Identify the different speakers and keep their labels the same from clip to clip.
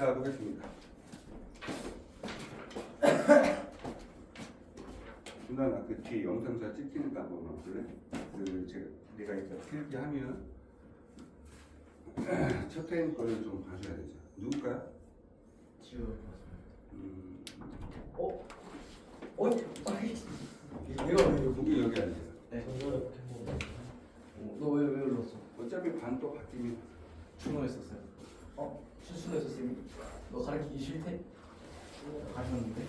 Speaker 1: 자, 보겠습니다. 준환아, 그 뒤에 영상 잘 찍히는가 한번 볼래? 내가 이제 필기하면 첫 회인 거를 좀 봐줘야 되죠. 누굴까요?
Speaker 2: 지우.
Speaker 1: 어?
Speaker 2: 내가 왜 여기?
Speaker 1: 거기 여기 앉아.
Speaker 2: 네. 너왜 울었어?
Speaker 1: 어차피 반 또 바뀌면
Speaker 2: 추노했었어요. 추노했었어요. 너 가르치기 싫대? 가셨는데?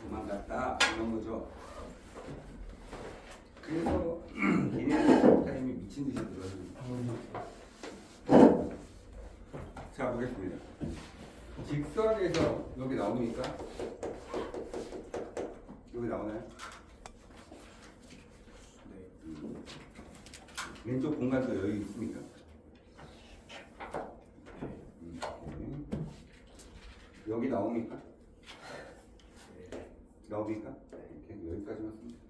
Speaker 1: 도망갔다 이런 거죠. 그래서 얘네들 타임이 미친 듯이 들어요. 자, 보겠습니다. 직선에서 여기 나옵니까? 여기 나오나요?
Speaker 2: 네.
Speaker 1: 왼쪽 공간도 여기 있습니까? 여기 나옵니까? 나옵니까? 이렇게 여기까지만 씁니다.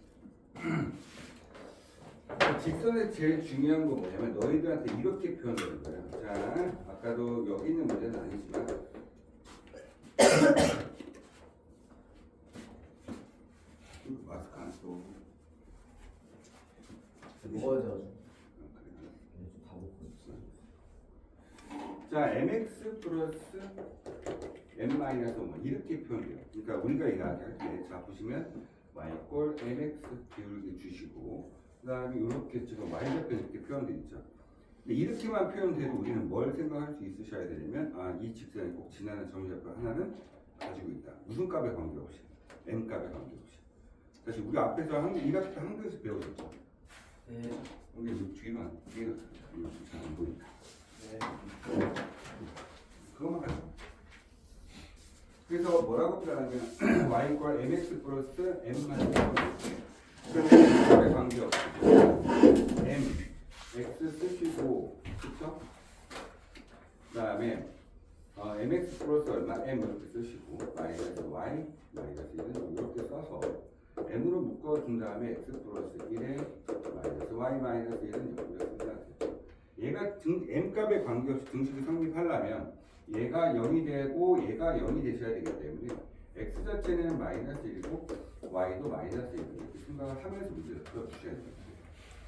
Speaker 1: 직선의 제일 중요한 거 뭐냐면 너희들한테 이렇게 표현되는 거예요. 자, 아까도 여기 있는 문제는 아니지만 마스크 안 쓰고
Speaker 2: 먹어야 돼 아주.
Speaker 1: 다 먹고 있어. 자, mx 플러스 m 마이너스 1 이렇게 표현돼요. 그러니까 우리가 이야기할 때, 자 보시면 y 꼴 mx 기울기 주시고, 그 다음에 이렇게 지금 y좌표 이렇게 표현돼 있죠. 근데 이렇게만 표현돼도 우리는 뭘 생각할 수 있으셔야 되냐면, 이 직선이 꼭 지나는 점좌표 하나는 가지고 있다. 무슨 값에 관계없이, m 값에 관계없이. 사실 우리 앞에서 이렇게 한글씩 배우셨죠.
Speaker 2: 네.
Speaker 1: 여기 뒤로 잘안 보니까.
Speaker 2: 네.
Speaker 1: 그것만 가져. 그래서 뭐라고 표현하냐면 y 이퀄 mx 플러스 m 마이너스 1. 그래서 관계없이 m, x 쓰시고, 그쵸? 그 다음에 mx 플러스 얼마? m 이렇게 쓰시고, 마이너스 y, 마이너스 1은 이렇게 써서 m으로 묶어준 다음에 x 플러스 1에 마이너스 y 마이너스 1은 여기다 쓴다. 얘가 m 값에 관계없이 등식이 성립하려면 얘가 0이 되고 얘가 0이 되셔야 되기 때문에 x 자체는 마이너스 1이고 y도 마이너스 1 이렇게 생각을 하면서 문제를 풀어주셔야 돼요.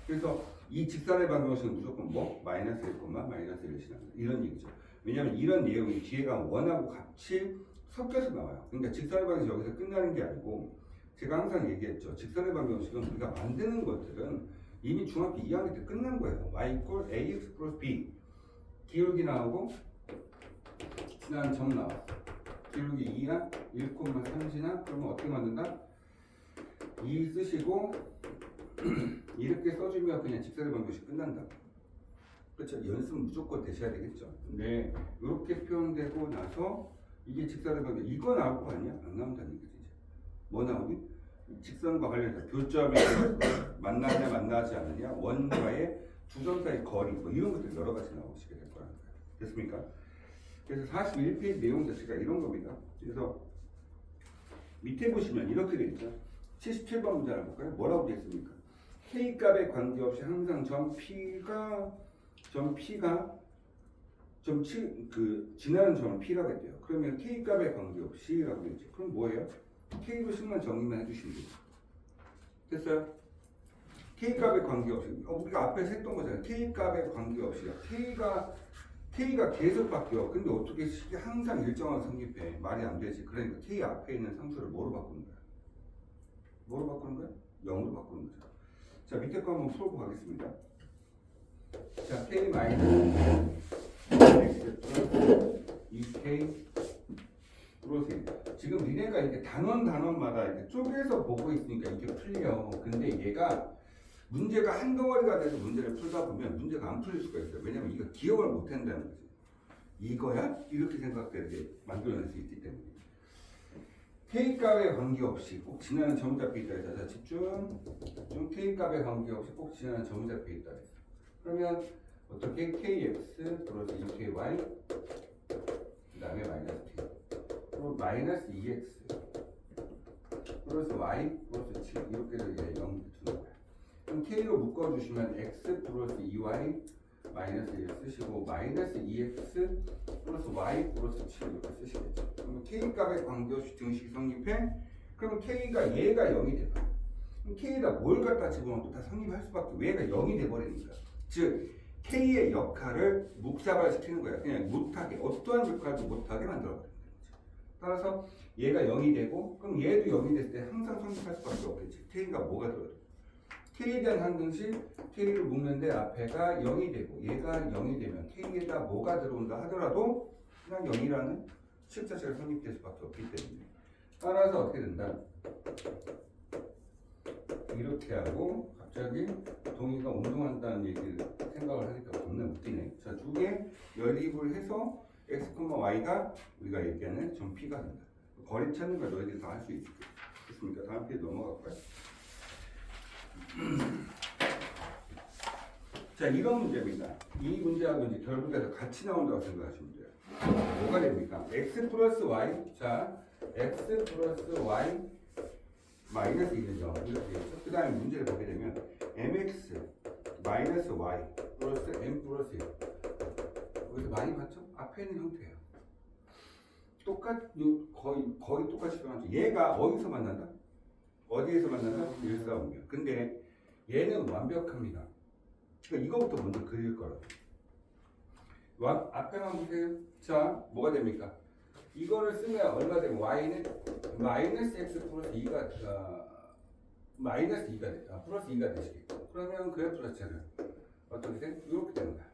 Speaker 1: 그래서 이 직선의 방정식은 무조건 뭐? 마이너스 1, 마이너스 1이 나온다. 이런 얘기죠. 왜냐하면 이런 내용이 뒤에가 원하고 같이 섞여서 나와요. 그러니까 직선의 방정식이 여기서 끝나는 게 아니고 제가 항상 얘기했죠. 직선의 방정식은 우리가 만드는 것들은 이미 중학교 2학년 때 끝난 거예요. y 이퀄 ax 플러스 b 기울기 나오고 지난 점 나왔어. 기울기 2야 1,3이나 그러면 어떻게 만든다? 2 쓰시고 이렇게 써주면 그냥 직선의 방정식 끝난다. 그렇죠. 연습은 무조건 되셔야 되겠죠. 근데 이렇게 표현되고 나서 이게 직선의 방정식 이거 나올 거 아니야? 안 나온다는 얘기지. 뭐 나오니? 직선과 관련해서 교점이 만나냐 만나지 않느냐, 원과의 두 점 사이 거리, 뭐 이런 것들 여러 가지 나오시게 될 거라는 거예요. 됐습니까? 그래서 41페이지 내용 자체가 이런 겁니다. 그래서 밑에 보시면 이렇게 돼 있죠. 77번 문제 한번 볼까요? 뭐라고 돼 있습니까? K 값에 관계없이 항상 점 P가 지나는 점을 P라고 했대요. 그러면 K 값에 관계없이라고 되죠. 그럼 뭐예요? K로 식만 정리만 해주시면 돼요. 됐어요? K 값에 관계없이 우리가 앞에서 했던 거잖아요. K 값에 관계없이 K가 계속 바뀌어. 근데 어떻게 식이 항상 일정한 성립해? 말이 안 되지. 그러니까 K 앞에 있는 상수를 뭐로 바꾸는 거야? 뭐로 바꾸는 거야? 0으로 바꾸는 거죠. 자, 밑에 거 한번 풀고 가겠습니다. 자, K 마이너스 X 플러스 2K 플러스 지금 니네가 이렇게 단원마다 이렇게 쪼개서 보고 있으니까 이게 풀려. 근데 얘가 문제가 한 덩어리가 돼서 문제를 풀다 보면 문제가 안 풀릴 수가 있어요. 왜냐면 이거 기억을 못 한다는 거지. 이거야? 이렇게 생각되게 만들어낼 수 있기 때문에. K값에 관계없이 꼭 지나는 점이 잡혀 있다 해서 집중. K값에 관계없이 꼭 지나는 점이 잡혀 있다 해서. 그러면 어떻게 KX 플러스 2KY 그 다음에 마이너스 K 그리고 마이너스 2X 플러스 Y 플러스 7 이렇게 되게 0 주는 거야. 그럼 K로 묶어주시면 X 플러스 2Y 마이너스 1 쓰시고 마이너스 2x 플러스 y 플러스 7 이렇게 쓰시겠죠. 그러면 k값의 관계없이 등식이 성립해. 그러면 k가 얘가 0이 돼요. 그럼 k에다 뭘 갖다 집어넣어도 다 성립할 수밖에. 왜가 0이 돼버리니까. 즉 k의 역할을 묵사발시키는 거야. 그냥 못하게, 어떠한 역할도 못하게 만들어버리는 거죠. 따라서 얘가 0이 되고, 그럼 얘도 0이 됐을 때 항상 성립할 수밖에 없겠지. k가 뭐가 들어도. k에 대한 항등식, k를 묶는데 앞에가 0이 되고, 얘가 0이 되면 k에다 뭐가 들어온다 하더라도 그냥 0이라는 식 자체가 성립될 수밖에 없기 때문에. 따라서 어떻게 된다? 이렇게 하고 갑자기 동의가 운동한다는 얘기를 생각을 하니까 겁나 웃기네. 자, 두 개 연립을 해서 x, y가 우리가 얘기하는 점 p가 된다. 거리 찾는 걸 너희들이 다 할 수 있겠습니까? 다음 페이지 넘어갈까요? 자, 이런 문제입니다. 이 문제하고 이제 결국에서 같이 나온다고 생각하시면 돼요. 뭐가 됩니까? x 플러스 y. 자, x 플러스 y 마이너스 1이죠. 이렇게 되겠죠. 그 다음에 문제를 보게 되면 mx 마이너스 y 플러스 m 플러스 1. 여기서 많이 봤죠? 앞에 있는 형태예요. 거의 똑같이 표현하죠. 얘가 어디서 만난다? 어디에서 만난다? 일사분면. 근데 얘는 완벽합니다. 그러니까 이거부터 먼저 그릴 거라고. 앞에만 보세요. 자, 뭐가 됩니까? 이거를 쓰면 얼마 되면 y는 마이너스 x 플러스 2가 마이너스 2가 플러스 2가 되시겠죠. 그러면 그래프 자체는 어떻게 돼? 이렇게 되는 거야.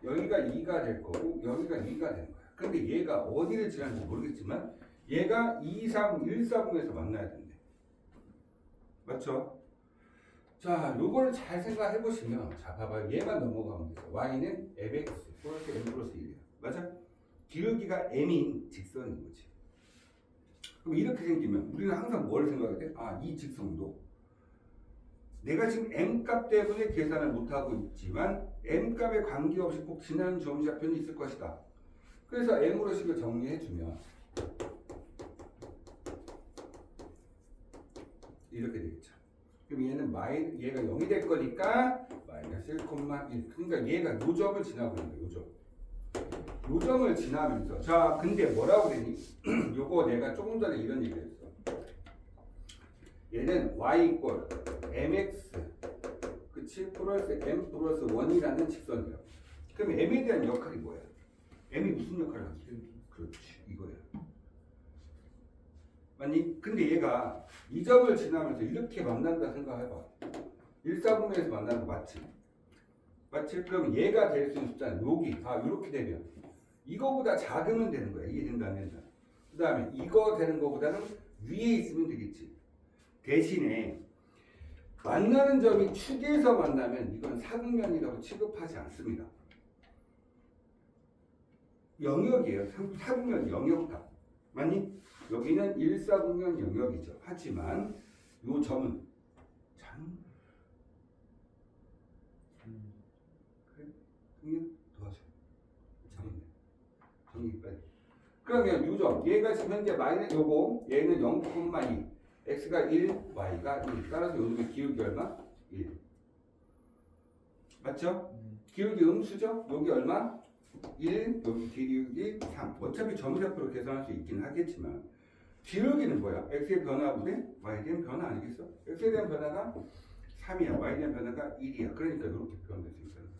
Speaker 1: 여기가 2가 될 거고 여기가 2가 되는 거야. 근데 얘가 어디를 지나는지 모르겠지만 얘가 2, 3, 1, 4분에서 만나야 된대. 맞죠? 자, 요거를 잘 생각해 보시면, 자, 봐봐요. 얘만 넘어가면 되죠. y는 fx 플러스 m 플러스 1이야. 맞아? 기울기가 m인 직선인 거지. 그럼 이렇게 생기면 우리는 항상 뭘 생각해야 돼? 아, 이 직선도 내가 지금 m값 때문에 계산을 못하고 있지만 m값에 관계없이 꼭 지나는 점좌표는 있을 것이다. 그래서 m으로 식을 정리해주면 이렇게 되겠죠. 그럼 얘는 얘가 0이 될 거니까 마이너스 1, 1. 그러니까 얘가 요 점을 지나고 있는 거예요. 요 점. 요 점을 지나면서. 자, 근데 뭐라고 그랬니? 요거 내가 조금 전에 이런 얘기를 했어. 얘는 y 이꼴 mx 그치? 플러스 m 플러스 1이라는 직선이에요. 그럼 m에 대한 역할이 뭐야? m이 무슨 역할을 하지? 그렇지, 이거야. 맞니? 근데 얘가 이 점을 지나면서 이렇게 만난다 생각해봐. 1, 4분면에서 만나는 거 맞지? 맞지? 그럼 얘가 될 수 있는 숫자는 여기 이렇게 되면 이거보다 작으면 되는 거야. 이게 된다 안 된다. 그 다음에 이거 되는 거보다는 위에 있으면 되겠지. 대신에 만나는 점이 축에서 만나면 이건 사분면이라고 취급하지 않습니다. 영역이에요. 사분면 영역다. 맞니? 여기는 1사분면 영역이죠. 하지만 이 점은 참 그래? 형님 도와줘. 정리 빨리. 그러면 이 점 얘가 지금 현재 마이너스 요거 얘는 0,2 x가 1 y가 1 따라서 요즘에 기울기 얼마? 1 맞죠? 기울기 음수죠? 여기 얼마? 1 여기 기울기 3 어차피 점좌표로 계산할 수 있긴 하겠지만 기울기는 뭐야? x의 변화분의 y에 대한 변화 아니겠어? x에 대한 변화가 3이야 y에 대한 변화가 1이야 그러니까 이렇게 표현될 수 있다는 거죠.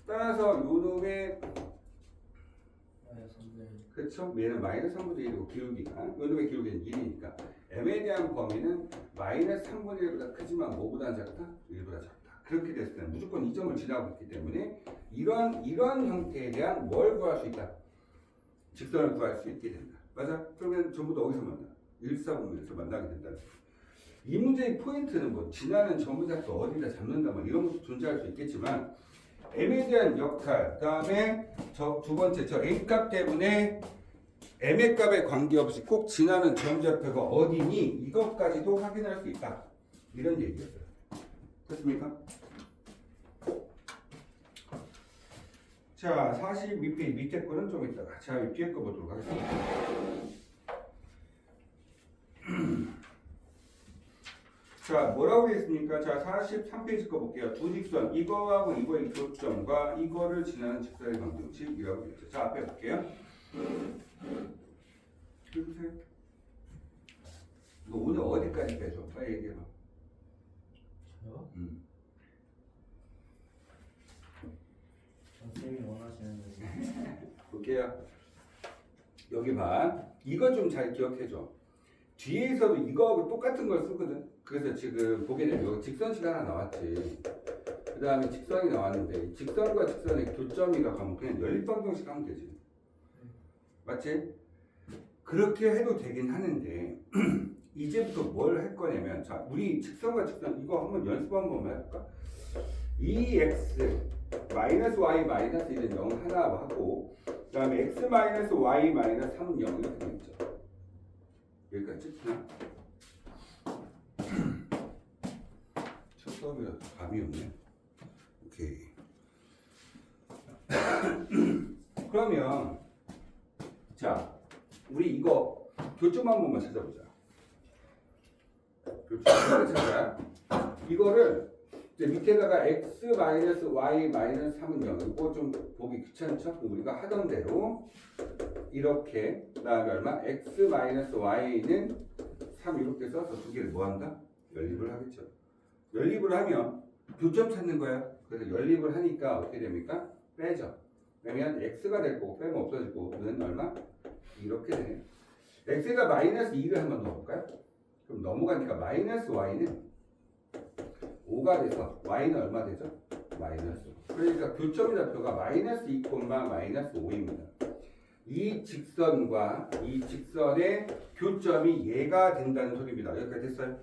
Speaker 1: 따라서 요 놈의 그렇죠? 얘는 마이너스 3분의 1이고 기울기가 요 놈의 기울기는 1이니까 m에 대한 범위는 마이너스 3분의 1보다 크지만 뭐보다 작다? 1보다 작다. 그렇게 됐을 때는 무조건 이 점을 지나고 있기 때문에 이런 형태에 대한 뭘 구할 수 있다? 직선을 구할 수 있게 된다. 맞아? 그러면 전부 다 어디서 만나? 1사분면에서 만나게 된다. 이 문제의 포인트는 뭐 지나는 점부작도 어디다 잡는다 뭐 이런 것도 존재할 수 있겠지만 m에 대한 역할 그 다음에 두 번째 저 m값 때문에 m의 값에 관계없이 꼭 지나는 점좌표가 어디니 이것까지도 확인할 수 있다. 이런 얘기였어요. 됐습니까? 자, 42페이지 밑에 거는 좀 이따가 자, 뒤에 거 보도록 하겠습니다. 자, 뭐라고 되어 있습니까? 자, 43페이지 거 볼게요. 두 직선, 이거하고 이거의 교점과 이거를 지나는 직선의 방정식이라고 되어 있죠. 자, 앞에 볼게요. 읽으세요. 너 오늘 어디까지 빼줘? 빨리 얘기해봐.
Speaker 2: 저요?
Speaker 1: 음.
Speaker 2: 선생님이 원하시는 대로.
Speaker 1: 볼게요. 여기 봐. 이거 좀 잘 기억해줘. 뒤에서도 이거하고 똑같은 걸 쓰거든. 그래서 지금 보게 되면 여기 직선식 하나 나왔지. 그 다음에 직선이 나왔는데 직선과 직선의 교점이라고 하면 그냥 연립방정식 하면 되지. 맞지? 그렇게 해도 되긴 하는데 이제부터 뭘 할 거냐면 자, 우리 직선과 직선 이거 한번 연습 한번 해볼까? 2x 마이너스 y 마이너스 1은 0 하나 하고 그 다음에 x 마이너스 y 마이너스 3은 0 이렇게 되겠죠. 여기까지 찍나? 첫 수업이라 감이 없네. 오케이. 그러면 자, 우리 이거 교점 한 번만 찾아보자. 교점을 찾아. 이거를 이제 밑에다가 x 마이너스 y 마이너스 3은 0 이거 좀 보기 귀찮죠? 우리가 하던 대로 이렇게 그다음에 얼마? x 마이너스 y는 3 이렇게 써서 두 개를 뭐 한다? 연립을 하겠죠. 연립을 하면 교점 찾는 거야. 그래서 연립을 하니까 어떻게 됩니까? 빼죠. 그러면 x가 될 거고 빼면 없어지고 는 얼마? 이렇게 되네요. x가 마이너스 2를 한번 넣어볼까요? 그럼 넘어가니까 마이너스 y는 5가 돼서 y는 얼마 되죠? 마이너스 5. 그러니까 교점 좌표가 마이너스 2, 마이너스 5입니다. 이 직선과 이 직선의 교점이 얘가 된다는 소리입니다. 여기까지 됐어요?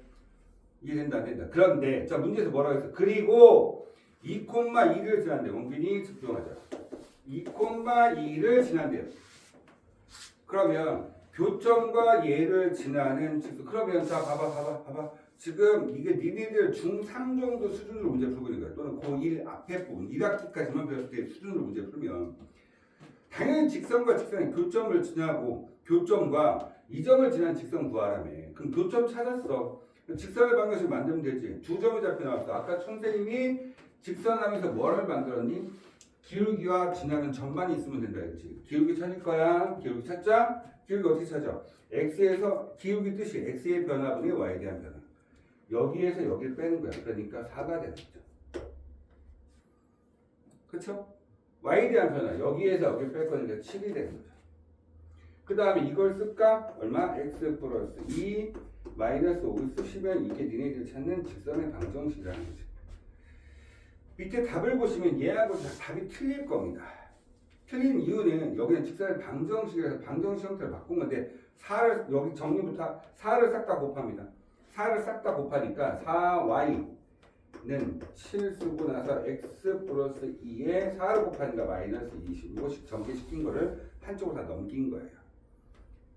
Speaker 1: 이해된다 안 된다. 그런데 자 문제에서 뭐라고 했어? 그리고 2,2를 지난대. 원균이 집중하자. 2,2를 지난대요. 그러면 교점과 얘를 지나는 직선. 그러면 자 봐봐. 지금 이게 니네들 중3 정도 수준으로 문제 풀고 있는 거야. 또는 고1 앞에 부분 1학기까지만 배웠을 때 수준으로 문제 풀면 당연히 직선과 직선의 교점을 지나고 교점과 이 점을 지난 직선 구하라며. 그럼 교점 찾았어. 직선의 방정식 만들면 되지. 두 점이 잡혀 나왔어. 아까 선생님이 직선하면서 뭐를 만들었니? 기울기와 지나는 점만 있으면 된다 했지. 기울기 찾을 거야. 기울기 찾자. 기울기 어떻게 찾아? x에서 기울기 뜻이 x의 변화분의 y에 대한 변화. 여기에서 여기를 빼는 거야. 그러니까 4가 되겠죠. 그쵸? y에 대한 변화. 여기에서 여기를 뺄 거니까 7이 되는 거죠. 그 다음에 이걸 쓸까? 얼마? x 플러스 2 마이너스 5를 쓰시면 이게 니네들이 찾는 직선의 방정식이라는 거죠. 밑에 답을 보시면 얘하고 답이 틀릴 겁니다. 틀린 이유는 여기는 직선의 방정식이라서 방정식 형태를 바꾼 건데 4를 여기 정리부터 4를 싹 다 곱합니다. 4를 싹 다 곱하니까 4y는 7 쓰고 나서 x 플러스 2에 4를 곱하니까 마이너스 20. 이것이 전개시킨 거를 한쪽으로 다 넘긴 거예요.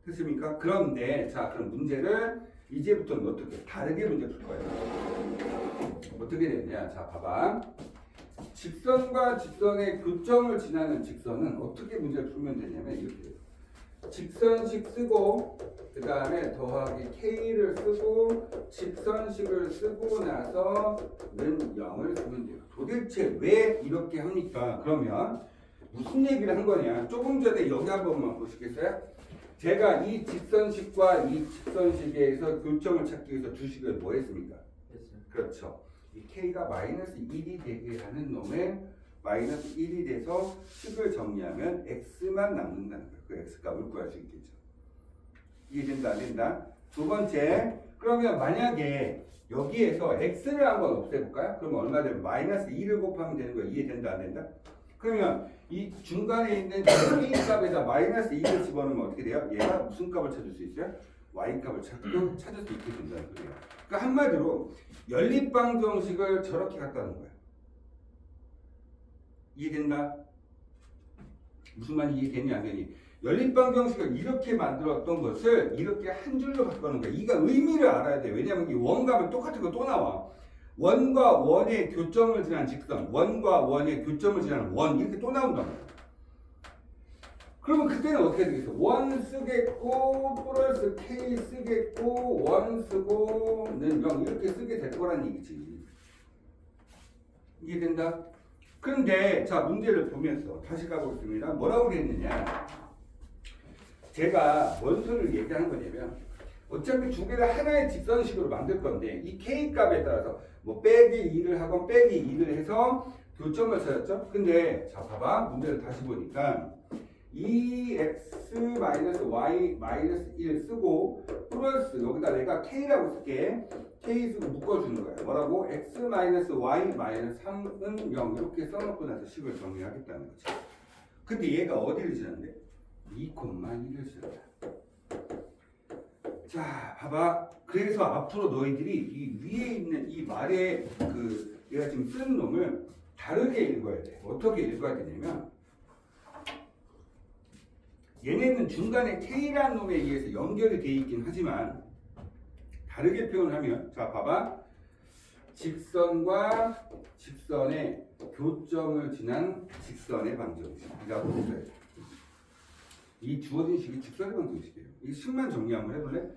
Speaker 1: 됐습니까? 그런데 자 그럼 문제를 이제부터는 어떻게 다르게 문제 풀 거예요. 어떻게 되느냐? 자 봐봐. 직선과 직선의 교점을 지나는 직선은 어떻게 문제를 풀면 되냐면 이렇게 돼요. 직선식 쓰고 그 다음에 더하기 k를 쓰고 직선식을 쓰고 나서는 0을 쓰면 돼요. 도대체 왜 이렇게 합니까? 그러면 무슨 얘기를 한 거냐? 조금 전에 여기 한 번만 보시겠어요? 제가 이 직선식과 이 직선식에서 교점을 찾기 위해서 두 식을 뭐 했습니까? 그렇죠. 이 k가 마이너스 1이 되게 하는 놈에 마이너스 1이 돼서 식을 정리하면 x만 남는다는 거예요. 그 x값을 구할 수 있겠죠. 이해된다 안 된다? 두 번째, 그러면 만약에 여기에서 x를 한번 없애볼까요? 그러면 얼마 되면 마이너스 2를 곱하면 되는 거예요. 이해된다 안 된다? 그러면 이 중간에 있는 k 값에다 마이너스 2를 집어넣으면 어떻게 돼요? 얘가 무슨 값을 찾을 수 있어요? y 값을 찾을 수 있게 된다는 거예요. 그러니까 한마디로 연립방정식을 저렇게 갖다 놓은 거예요. 이해된다? 무슨 말인지 이해되니 안 되니? 연립방정식을 이렇게 만들었던 것을 이렇게 한 줄로 바꾸는 거야. 이가 의미를 알아야 돼. 왜냐하면 이 원값은 똑같은 거 또 나와. 원과 원의 교점을 지난 직선, 원과 원의 교점을 지나는 원 이렇게 또 나온단 말이야. 그러면 그때는 어떻게 되겠어? 1 쓰겠고 플러스 k 쓰겠고 1 쓰고는 0 이렇게 쓰게 될 거란 얘기지. 이해된다? 그런데 자 문제를 보면서 다시 가보겠습니다. 뭐라고 그랬느냐? 제가 뭔 소리를 얘기하는 거냐면 어차피 두 개를 하나의 직선식으로 만들 건데 이 k 값에 따라서 뭐 빼기 2를 하건 빼기 2를 해서 교점을 찾았죠? 근데 자 봐봐 문제를 다시 보니까 2x-y-1 쓰고 플러스 여기다 내가 k라고 쓸게. k 쓰고 묶어주는 거야. 뭐라고? x-y-3은 0 이렇게 써놓고 나서 식을 정리하겠다는 거지. 근데 얘가 어디를 지났는데? 2,1을 지났다. 자 봐봐. 그래서 앞으로 너희들이 이 위에 있는 이 말의 그 내가 지금 쓰는 놈을 다르게 읽어야 돼. 어떻게 읽어야 되냐면 얘네는 중간에 K라는 놈에 의해서 연결이 되어 있긴 하지만 다르게 표현하면 자 봐봐 직선과 직선의 교점을 지난 직선의 방정식이라고 써야 돼. 이 주어진 식이 직선의 방정식이에요. 이 식만 정리 한번 해볼래?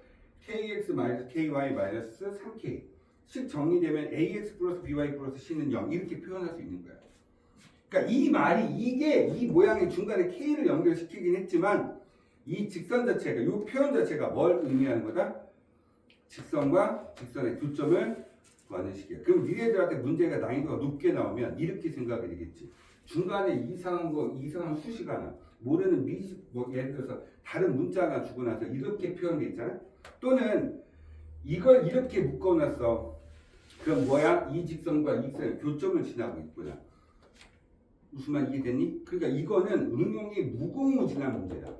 Speaker 1: kx-ky-3k 식 정리되면 ax 플러스 by 플러스 c는 0 이렇게 표현할 수 있는 거야. 그러니까 이 말이 이게 이 모양의 중간에 k를 연결시키긴 했지만 이 직선 자체가 이 표현 자체가 뭘 의미하는 거다? 직선과 직선의 교점을 구하는 식이야. 그럼 니네들한테 문제가 난이도가 높게 나오면 이렇게 생각이 되겠지. 중간에 이상한 수식 하나 모르는 뭐 예를 들어서 다른 문자가 주고 나서 이렇게 표현돼 있잖아. 또는 이걸 이렇게 묶어놨어. 그럼 뭐야? 이 직선과 이 직선의 교점을 지나고 있구나. 무슨 말 이해됐니? 그러니까 이거는 응용이 무궁무진한 문제다.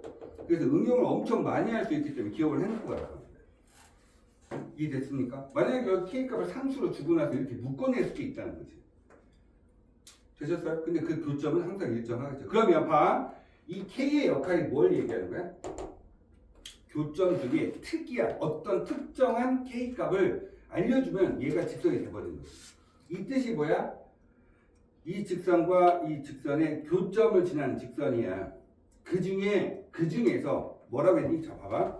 Speaker 1: 그래서 응용을 엄청 많이 할 수 있기 때문에 기억을 해놓고 가라. 이해됐습니까? 만약에 여기 K값을 상수로 주고 나서 이렇게 묶어낼 수도 있다는 거지. 되셨어요? 근데 그 교점은 항상 일정하겠죠. 그러면 봐. 이 K의 역할이 뭘 얘기하는 거야? 교점 중에 특이한 어떤 특정한 K값을 알려주면 얘가 직선이 돼버리는 거지. 이 뜻이 뭐야? 이 직선과 이 직선의 교점을 지난 직선이야. 그 중에서 뭐라고 했니? 자, 봐봐.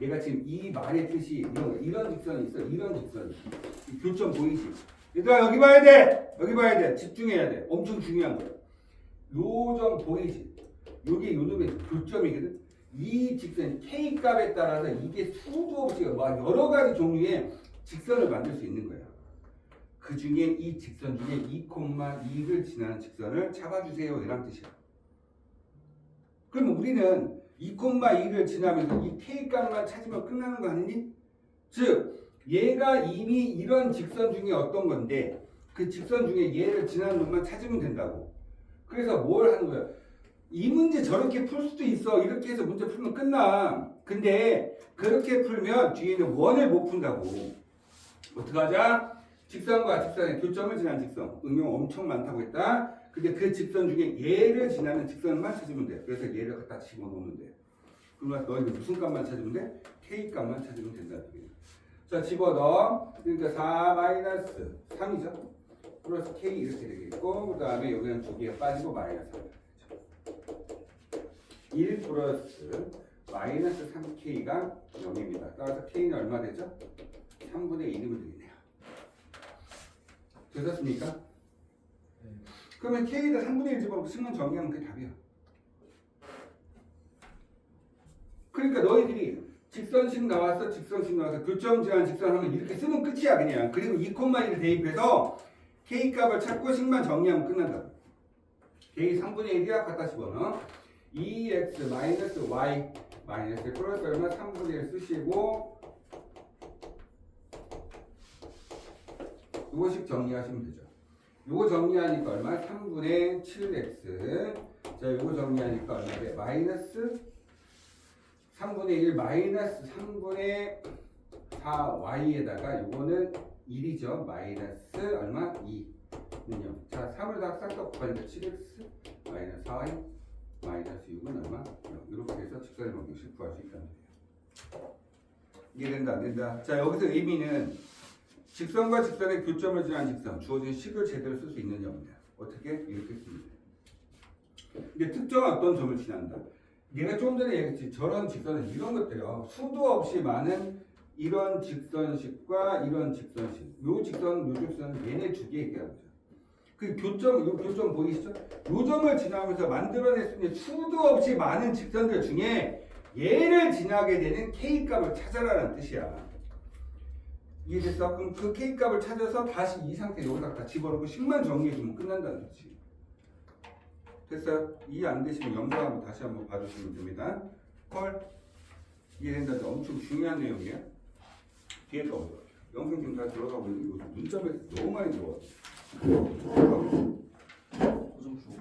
Speaker 1: 내가 지금 이 말의 뜻이 이런 직선이 있어. 이런 직선이. 이 교점 보이지? 얘들아, 여기 봐야 돼! 여기 봐야 돼. 집중해야 돼. 엄청 중요한 거야. 요 점 보이지? 요게 요놈의 교점이거든? 이 직선, K 값에 따라서 이게 수도 없이 막 여러 가지 종류의 직선을 만들 수 있는 거야. 그 중에 이 직선 중에 2,2를 지나는 직선을 잡아주세요. 이란 뜻이야. 그럼 우리는 2,2를 지나면서 이 K 값만 찾으면 끝나는 거 아니니? 즉, 얘가 이미 이런 직선 중에 어떤 건데 그 직선 중에 얘를 지나는 놈만 찾으면 된다고. 그래서 뭘 하는 거야? 이 문제 저렇게 풀 수도 있어. 이렇게 해서 문제 풀면 끝나. 근데 그렇게 풀면 뒤에는 원을 못 푼다고. 어떡하자? 직선과 직선의 교점을 지난 직선. 응용 엄청 많다고 했다. 근데 그 직선 중에 얘를 지나는 직선만 찾으면 돼. 그래서 얘를 갖다 집어넣으면 돼. 그러면 너희는 무슨 값만 찾으면 돼? K 값만 찾으면 된다는 얘기야. 자, 집어넣어. 그러니까 4-3이죠. 플러스 K 이렇게 되겠고, 그 다음에 여기는 두 개가 빠지고 마이너스 1 플러스 마이너스 3K가 0입니다. 따라서 K는 얼마 되죠? 3분의 1이면 되겠네요. 되셨습니까?
Speaker 3: 네.
Speaker 1: 그러면 K에다 3분의 1 집어넣고 식만 정리하면 그게 답이야. 그러니까 너희들이 직선식 나와서 교점 지난 직선 하면 이렇게 쓰면 끝이야 그냥. 그리고 2,1을 대입해서 K값을 찾고 식만 정리하면 끝난다. K 3분의 1이야 갖다 집어넣어. 2x 마이너스 y 마이너스 플러스 얼마 3분의 1 쓰시고 요거식 정리하시면 되죠. 요거 정리하니까 얼마? 3분의 7x. 자, 요거 정리하니까 얼마 돼? 마이너스 3분의 1 마이너스 3분의 4y에다가 요거는 1이죠. 마이너스 얼마? 2는요. 자, 3을 다 싹 곱하니까 7x 마이너스 4y 마이너스 6은 얼마? 이렇게 해서 직선의 방정식 구할 수 있다는 거예요. 이해된다 안 된다? 자, 여기서 의미는 직선과 직선의 교점을 지난 직선 주어진 식을 제대로 쓸 수 있느냐 없느냐. 어떻게? 이렇게 씁니다. 이게 특정한 어떤 점을 지난다. 내가 조금 전에 얘기했지. 저런 직선은 이런 것들이요. 수도 없이 많은 이런 직선식과 이런 직선식. 요 직선, 요 직선은 얘네 두 개 얘기하는 거죠. 그 교점, 요 교점 보이시죠? 요 점을 지나면서 만들어낼 수 있는 수도 없이 많은 직선들 중에 얘를 지나게 되는 K값을 찾아라는 뜻이야. 이해됐어? 그럼 그 K값을 찾아서 다시 이 상태에 여기다 다 집어넣고 식만 정리해주면 끝난다는 거지. 됐어요? 이해 안 되시면 영상 한번 다시 한번 봐주시면 됩니다. 헐? 이해된다. 엄청 중요한 내용이에요. 뒤에 또 어디가? 영상 지금 다 들어가고 있는데 요즘 문자에 너무 많이 들어와.
Speaker 2: 좀 주고.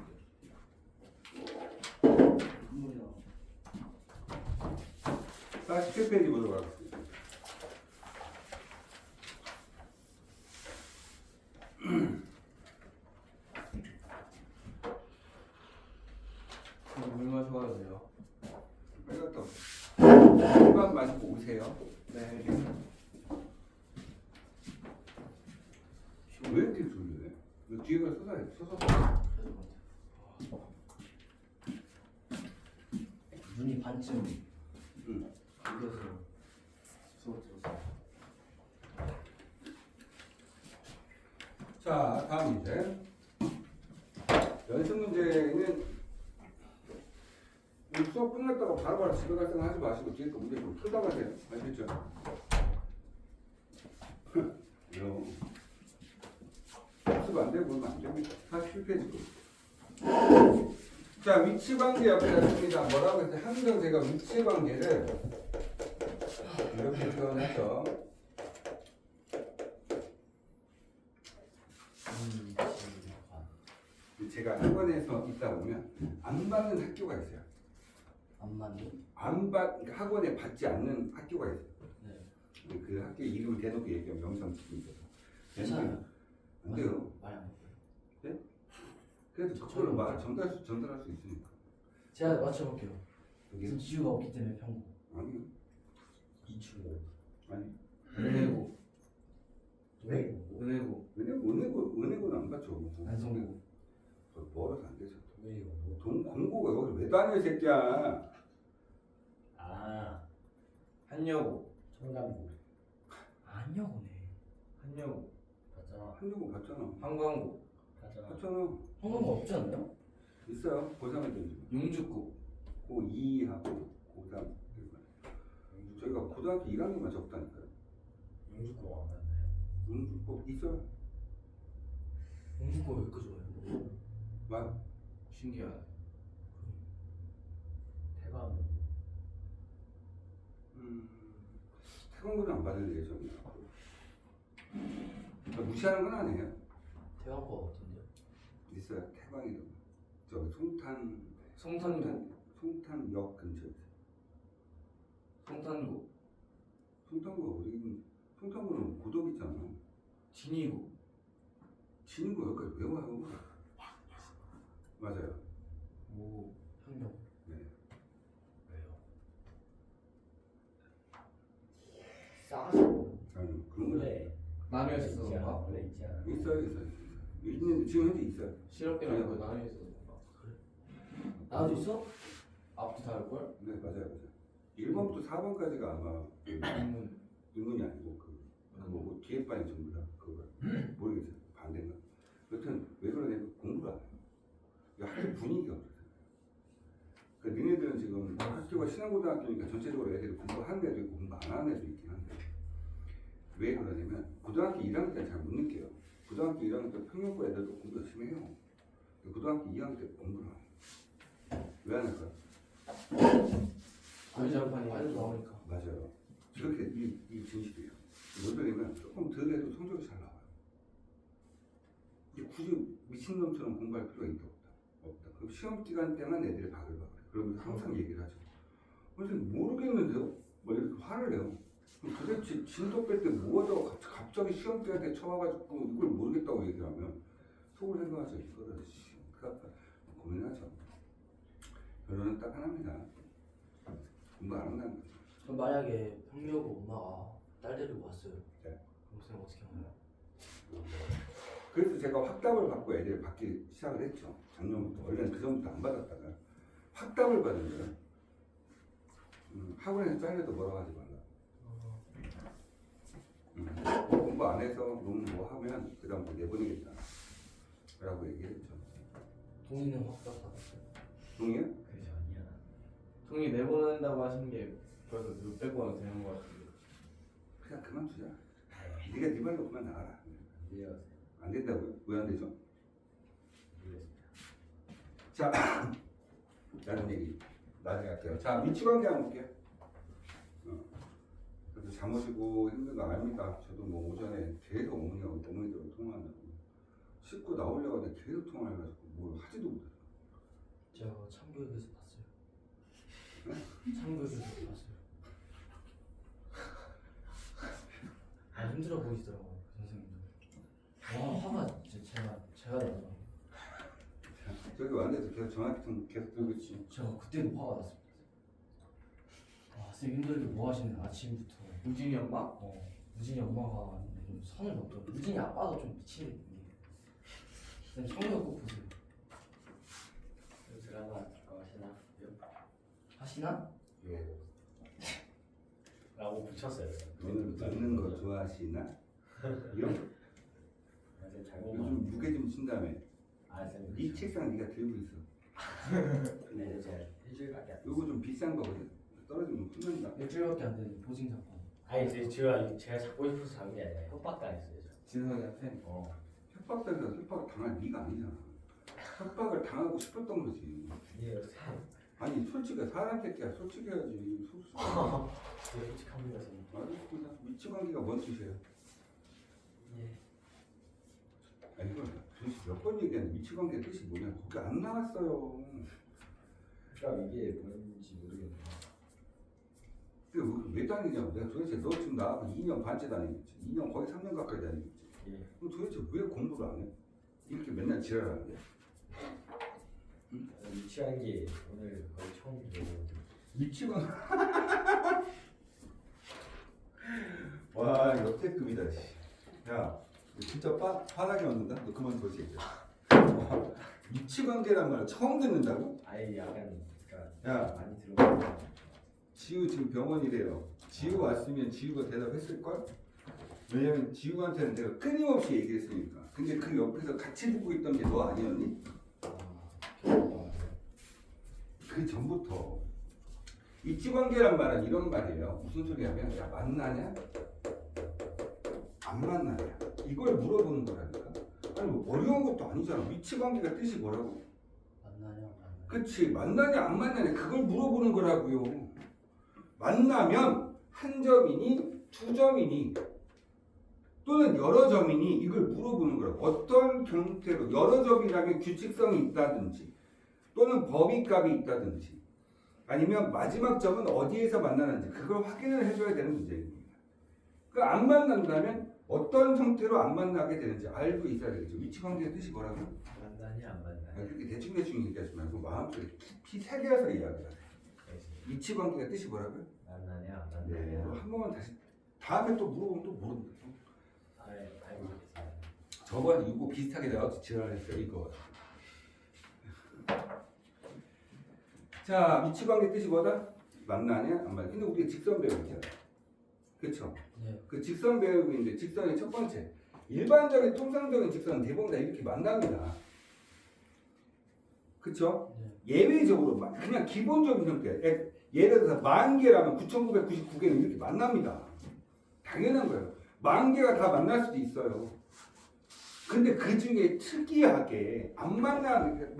Speaker 1: 47페이지 보도록 하겠습니다.
Speaker 2: 물 마셔가도 돼요?
Speaker 1: 빨리 갔다 오세요. 일반 마시고 오세요.
Speaker 2: 네.
Speaker 1: 왜 이렇게 졸려? 너 뒤에가 서서.
Speaker 2: 눈이 반쯤
Speaker 1: 응.
Speaker 2: 감겨서 수업 들었어.
Speaker 1: 자, 다음 문제. 연습 문제는 이 수업 끝났다가 바로바로 집에 갈 생각 하지 마시고 뒤에 거 문제 좀 풀다 가세요. 아시겠죠? 이런 수업 안 되고 그러면 안 됩니다. 47페이지 거. 자, 위치 관계 옆에다 씁니다. 뭐라고 했어요? 항상 제가 위치 관계를 이렇게 표현해서 제가 학원에서 있다 보면 안 받는 학교가 있어요.
Speaker 2: 안 맞니?
Speaker 1: 그러니까 학원에 받지 않는 학교가 있어요.
Speaker 2: 네.
Speaker 1: 그 학교 이름을 대놓고 얘기하면 영상 찍고 있어서.
Speaker 2: 괜찮아요.
Speaker 1: 안 돼요.
Speaker 2: 말이 안 돼요.
Speaker 1: 네? 그래도 그걸로 전달할 수 있으니까.
Speaker 2: 제가 맞춰볼게요.
Speaker 1: 여기
Speaker 2: 지우가 없기 때문에 평고.
Speaker 1: 아니요.
Speaker 2: 이추고.
Speaker 1: 아니.
Speaker 2: 은혜고.
Speaker 1: 네?
Speaker 2: 은혜고.
Speaker 1: 은혜고는 안 받죠.
Speaker 2: 안성고.
Speaker 1: 멀어서 안 되죠.
Speaker 2: 왜요?
Speaker 1: 돈 공고가 여기 왜 다녀 이 새끼야.
Speaker 2: 아. 한여고. 청담고. 한여고네. 한여고. 맞잖아.
Speaker 1: 한여고 받잖아.
Speaker 2: 한광고. 맞잖아.
Speaker 1: 받잖아.
Speaker 2: 한광고 없지 않나요?
Speaker 1: 있어요. 고3에 든지.
Speaker 2: 용주고.
Speaker 1: 고2하고 고3. 저희가 고등학교 1학년만 적다니까요.
Speaker 2: 용주고 안 맞나요?
Speaker 1: 꼭 있어요.
Speaker 2: 용주고 왜 이렇게 좋아요?
Speaker 1: 말.
Speaker 2: 신기하네. 태강.
Speaker 1: 태권도는 안 받을 예정이야. 무시하는 건 아니에요.
Speaker 2: 태강고 어떤데요?
Speaker 1: 있어요. 태광이라고. 저기 송탄역 근처에.
Speaker 2: 성탄고.
Speaker 1: 송탄구 어디? 송탄구는 고덕 있잖아.
Speaker 2: 진이고.
Speaker 1: 진이고 여기까지 왜 와요? 맞아요.
Speaker 2: 오. 현명.
Speaker 1: 네.
Speaker 2: 왜요? 싸서.
Speaker 1: 아니 그런 거
Speaker 3: 원래
Speaker 2: 나뉘어 있어서 그런가?
Speaker 3: 원래 있지 않아.
Speaker 1: 있어요. 있는 지금 현재 있어요.
Speaker 2: 실업계랑 거의 나뉘어 있어서 그런가? 그래? 나도 있어? 앞뒤 다를걸?
Speaker 1: 네 맞아요. 1번부터 4번까지가 아마 인문이 아니고 뭐고 뒤에 반이 전부 다 그거 모르겠어요. 반대인가? 여튼 왜 그러냐면 공부를 안 해요. 학교 분위기가 그렇잖아요. 그러니까 니네들은 지금 학교가 신앙고등학교니까 전체적으로 애들이 공부하는 애도 있고 공부 안 하는 애도 있긴 한데 왜 그러냐면 고등학교 1학년 때는 잘 못 느껴요. 고등학교 1학년 때 평균고 애들도 공부 열심히 해요. 고등학교 2학년 때 공부를 안 해요. 왜 안 할까요?
Speaker 2: 전자판이 빨리 나오니까.
Speaker 1: 맞아요. 저렇게 이 진실이에요. 못 들으면 조금 덜 해도 성적이 잘 나와요. 굳이 미친놈처럼 공부할 필요가 있다 없다. 그럼 시험 기간 때만 애들이 바글바글. 그러면서 항상 얘기를 하죠. 선생님 모르겠는데요? 뭐 이렇게 화를 내요. 그럼 도대체 진도 뺄 때 뭐하다가 갑자기 시험 기간 때 쳐와가지고 이걸 모르겠다고 얘기를 하면 속으로 생각하죠. 이거를 고민하죠. 결론은 딱 하나입니다. 공부 안 한다는 거죠.
Speaker 2: 그럼 만약에 형님하고 엄마가 딸 데리고 왔어요.
Speaker 1: 네.
Speaker 2: 그럼 쌤 어떻게 하나요?
Speaker 1: 그래서 제가 확답을 받고 애들이 받기 시작을 했죠. 작년부터. 원래는 그 전부터 안 받았다가 확답을 받은 거예요. 학원에서 잘려도 뭐라고 하지 말라. 공부 안 해서 논문 뭐 하면 그 다음부터 내보내겠다 라고 얘기했죠.
Speaker 2: 동의는 확답 받았어요.
Speaker 1: 동의해?
Speaker 3: 그게 아니야.
Speaker 2: 동의 내보낸다고 하신 게 벌써 몇백 번 되는 것 같은데.
Speaker 1: 그냥 그만두자. 네가 네 말로 그만 나가라.
Speaker 3: 이해가
Speaker 1: 안 된다고요? 왜 안 되죠?
Speaker 3: 모르겠습니다.
Speaker 1: 자, 다른 얘기 나중에 할게요. 자, 위치관계 한번 볼게요. 그래도 잠오시고 힘든 거 압니다. 저도 뭐 오전에 계속 어머니들하고 통화한다고 씻고 나오려고 하는데 계속 통화를 해가지고 뭘 하지도 못해요.
Speaker 2: 제가 참교육에서 봤어요. 참교육에서 봤어요. 아 힘들어 보이시더라고요 그 선생님도. 와 화가 진짜 제가 나죠.
Speaker 1: 저기 왔는데도 계속 전화기 계속 들고 있지.
Speaker 2: 제가 그때도 화가 났습니다. 아 쌤 힘들게 뭐 하시는 아침부터. 우진이 엄마? 우진이 엄마가 왔는데 좀 선을 넘더라고. 우진이 아빠도 좀 미치는 게. 쌤 성격 꼭 보세요.
Speaker 3: 드라마 하시나?
Speaker 2: 하시나?
Speaker 1: 예.
Speaker 3: 라고 붙였어요.
Speaker 1: 너는 듣는 거 좋아하시나? 이런?
Speaker 3: 쌤 잘못
Speaker 1: 요즘 무게 좀 친다며.
Speaker 3: 쌤.
Speaker 1: 이 책상 네가 들고 있어.
Speaker 3: 근데 제가 일주일밖에 안
Speaker 1: 요거 좀 비싼 거거든. 떨어지면 혼난다.
Speaker 2: 일주일밖에 안 되는 보증 잠깐.
Speaker 3: 아니 제가 잡고 싶어서 잡은 게 아니라 협박당했어요. 저.
Speaker 2: 진성이한테.
Speaker 1: 협박당해서 협박을 당할 네가 아니잖아. 협박을 당하고 싶었던 거지.
Speaker 3: 이해요 쌤.
Speaker 1: 아니 솔직히 사람 새끼야 솔직해야지.
Speaker 3: 되게 솔직합니다 쌤.
Speaker 1: 알겠습니다. 위치관계가 뭔 뜻이에요?
Speaker 3: 예.
Speaker 1: 아니 이걸 도대체 몇 번 얘기하는 위치관계 뜻이 뭐냐? 거기 안 나왔어요.
Speaker 3: 그럼 이게 뭔지 모르겠네.
Speaker 1: 왜 다니냐고. 내가 도대체 너 지금 나하고 2년 반째 다니고 있지. 2년 거의 3년 가까이 다니고 있지.
Speaker 3: 예.
Speaker 1: 그럼 도대체 왜 공부를 안 해? 이렇게 맨날 지랄하는데.
Speaker 3: 유치한 게 오늘 거의 처음 들어보는데.
Speaker 1: 위치관. 와 역대급이다. 씨. 야, 너 진짜 화나게 만든다. 너 그만 둬지. 위치관계란 말을 처음 듣는다고?
Speaker 3: 아예 약간 그러니까
Speaker 1: 야.
Speaker 3: 많이 들어보는.
Speaker 1: 지우 지금 병원이래요. 지우 왔으면 지우가 대답했을걸? 왜냐면 지우한테는 내가 끊임없이 얘기했으니까. 근데 그 옆에서 같이 듣고 있던 게 너 아니었니? 그 전부터 입지관계란 말은 이런 말이에요. 무슨 소리냐면 야 만나냐? 안 만나냐? 이걸 물어보는 거라니까. 아니 뭐 어려운 것도 아니잖아. 위치관계가 뜻이 뭐라고?
Speaker 2: 만나냐 안 만나냐.
Speaker 1: 그치 만나냐 안 만나냐 그걸 물어보는 거라고요. 만나면 한 점이니 두 점이니 또는 여러 점이니 이걸 물어보는 거라고. 어떤 형태로 여러 점이라면 규칙성이 있다든지 또는 법의값이 있다든지 아니면 마지막 점은 어디에서 만나는지 그걸 확인을 해줘야 되는 문제입니다. 그 안 만난다면 어떤 형태로 안 만나게 되는지 알고 있어야 되겠죠. 위치관계의 뜻이 뭐라고요?
Speaker 3: 만나냐 안 만나냐.
Speaker 1: 그렇게 대충 얘기하지 말고 마음속에 깊이 새겨서 이야기하세요. 위치관계의 뜻이 뭐라고요?
Speaker 3: 만나냐 안
Speaker 1: 네,
Speaker 3: 만나냐.
Speaker 1: 한 번만 다시 다음에 또 물어보면 또 모른다.
Speaker 3: 알고 있겠습니다.
Speaker 1: 저번에 이거 비슷하게 내가 지랄했어요. 이거. 자, 위치관계 뜻이 뭐다? 만나냐 안 만나냐. 근데 우리가 직선 배우고 있잖아. 그렇죠?
Speaker 2: 네.
Speaker 1: 그 직선 배우고 있는데 직선의 첫 번째 일반적인 통상적인 직선은 대부분 다 이렇게 만납니다. 그렇죠?
Speaker 2: 네.
Speaker 1: 예외적으로 그냥 기본적인 형태. 예를 들어서 10,000개라면 9,999개는 이렇게 만납니다. 당연한 거예요. 10,000개가 다 만날 수도 있어요. 근데 그 중에 특이하게 안 만나는데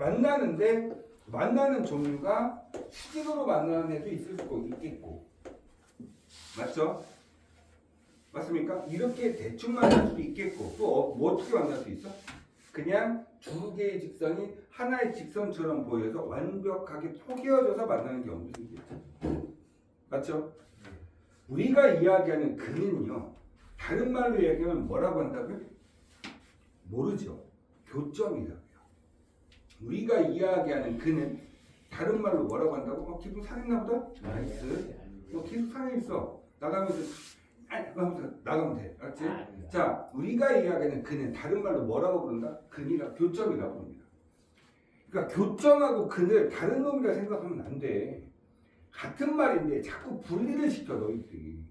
Speaker 1: 만나는 종류가 수직으로 만나는 애도 있을 수도 있겠고. 맞죠? 맞습니까? 이렇게 대충 만날 수도 있겠고 또 뭐 어떻게 만날 수 있어? 그냥 두 개의 직선이 하나의 직선처럼 보여서 완벽하게 포개어져서 만나는 경우도 생기죠. 맞죠? 우리가 이야기하는 그는요. 다른 말로 얘기하면 뭐라고 한다고요? 모르죠. 교점이라고요. 우리가 이야기하는 그는 다른 말로 뭐라고 한다고? 기분 상했나 보다? 나이스. 기분 상해 있어. 나가면서 아니 아무튼 나가면 돼. 알았지?
Speaker 3: 아닙니다.
Speaker 1: 자, 우리가 이야기하는 근은 다른 말로 뭐라고 부른다? 근이라 교점이라고 부릅니다. 그러니까 교점하고 근을 다른 놈이라 생각하면 안 돼. 같은 말인데 자꾸 분리를 시켜 너희들이.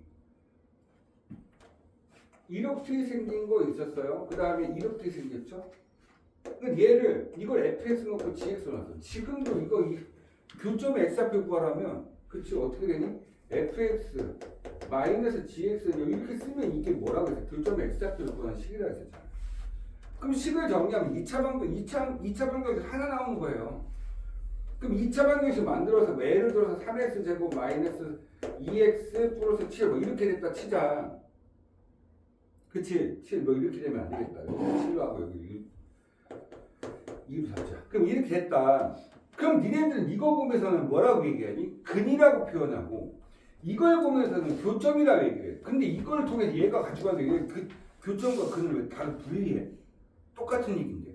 Speaker 1: 이렇게 생긴 거 있었어요. 그 다음에 이렇게 생겼죠. 얘를 이걸 fx 놓고 gx 놨어. 지금도 이거 교점의 x좌표 구하라면 그치 어떻게 되니? fx 마이너스 gx는 이렇게 쓰면 이게 뭐라고 했어? 교점의 x좌표를 구하는 식이라 했었잖아. 그럼 식을 정리하면 2차 방정에서 하나 나오는 거예요. 그럼 2차 방정식 만들어서 뭐 예를 들어서 3x 제곱 마이너스 2x 플러스 7 뭐 이렇게 됐다 치자. 그치? 7 뭐 이렇게 되면 안 되겠다. 여기 7로 하고 여기 2로 잡자. 그럼 이렇게 됐다. 그럼 니네들은 이거 보면서는 뭐라고 얘기하니? 근이라고 표현하고 이걸 보면서는 교점이라고 얘기해. 근데 이걸 통해서 얘가 가지고 가는 게 그 교점과 근을 왜 다른 분리해? 똑같은 얘기인데.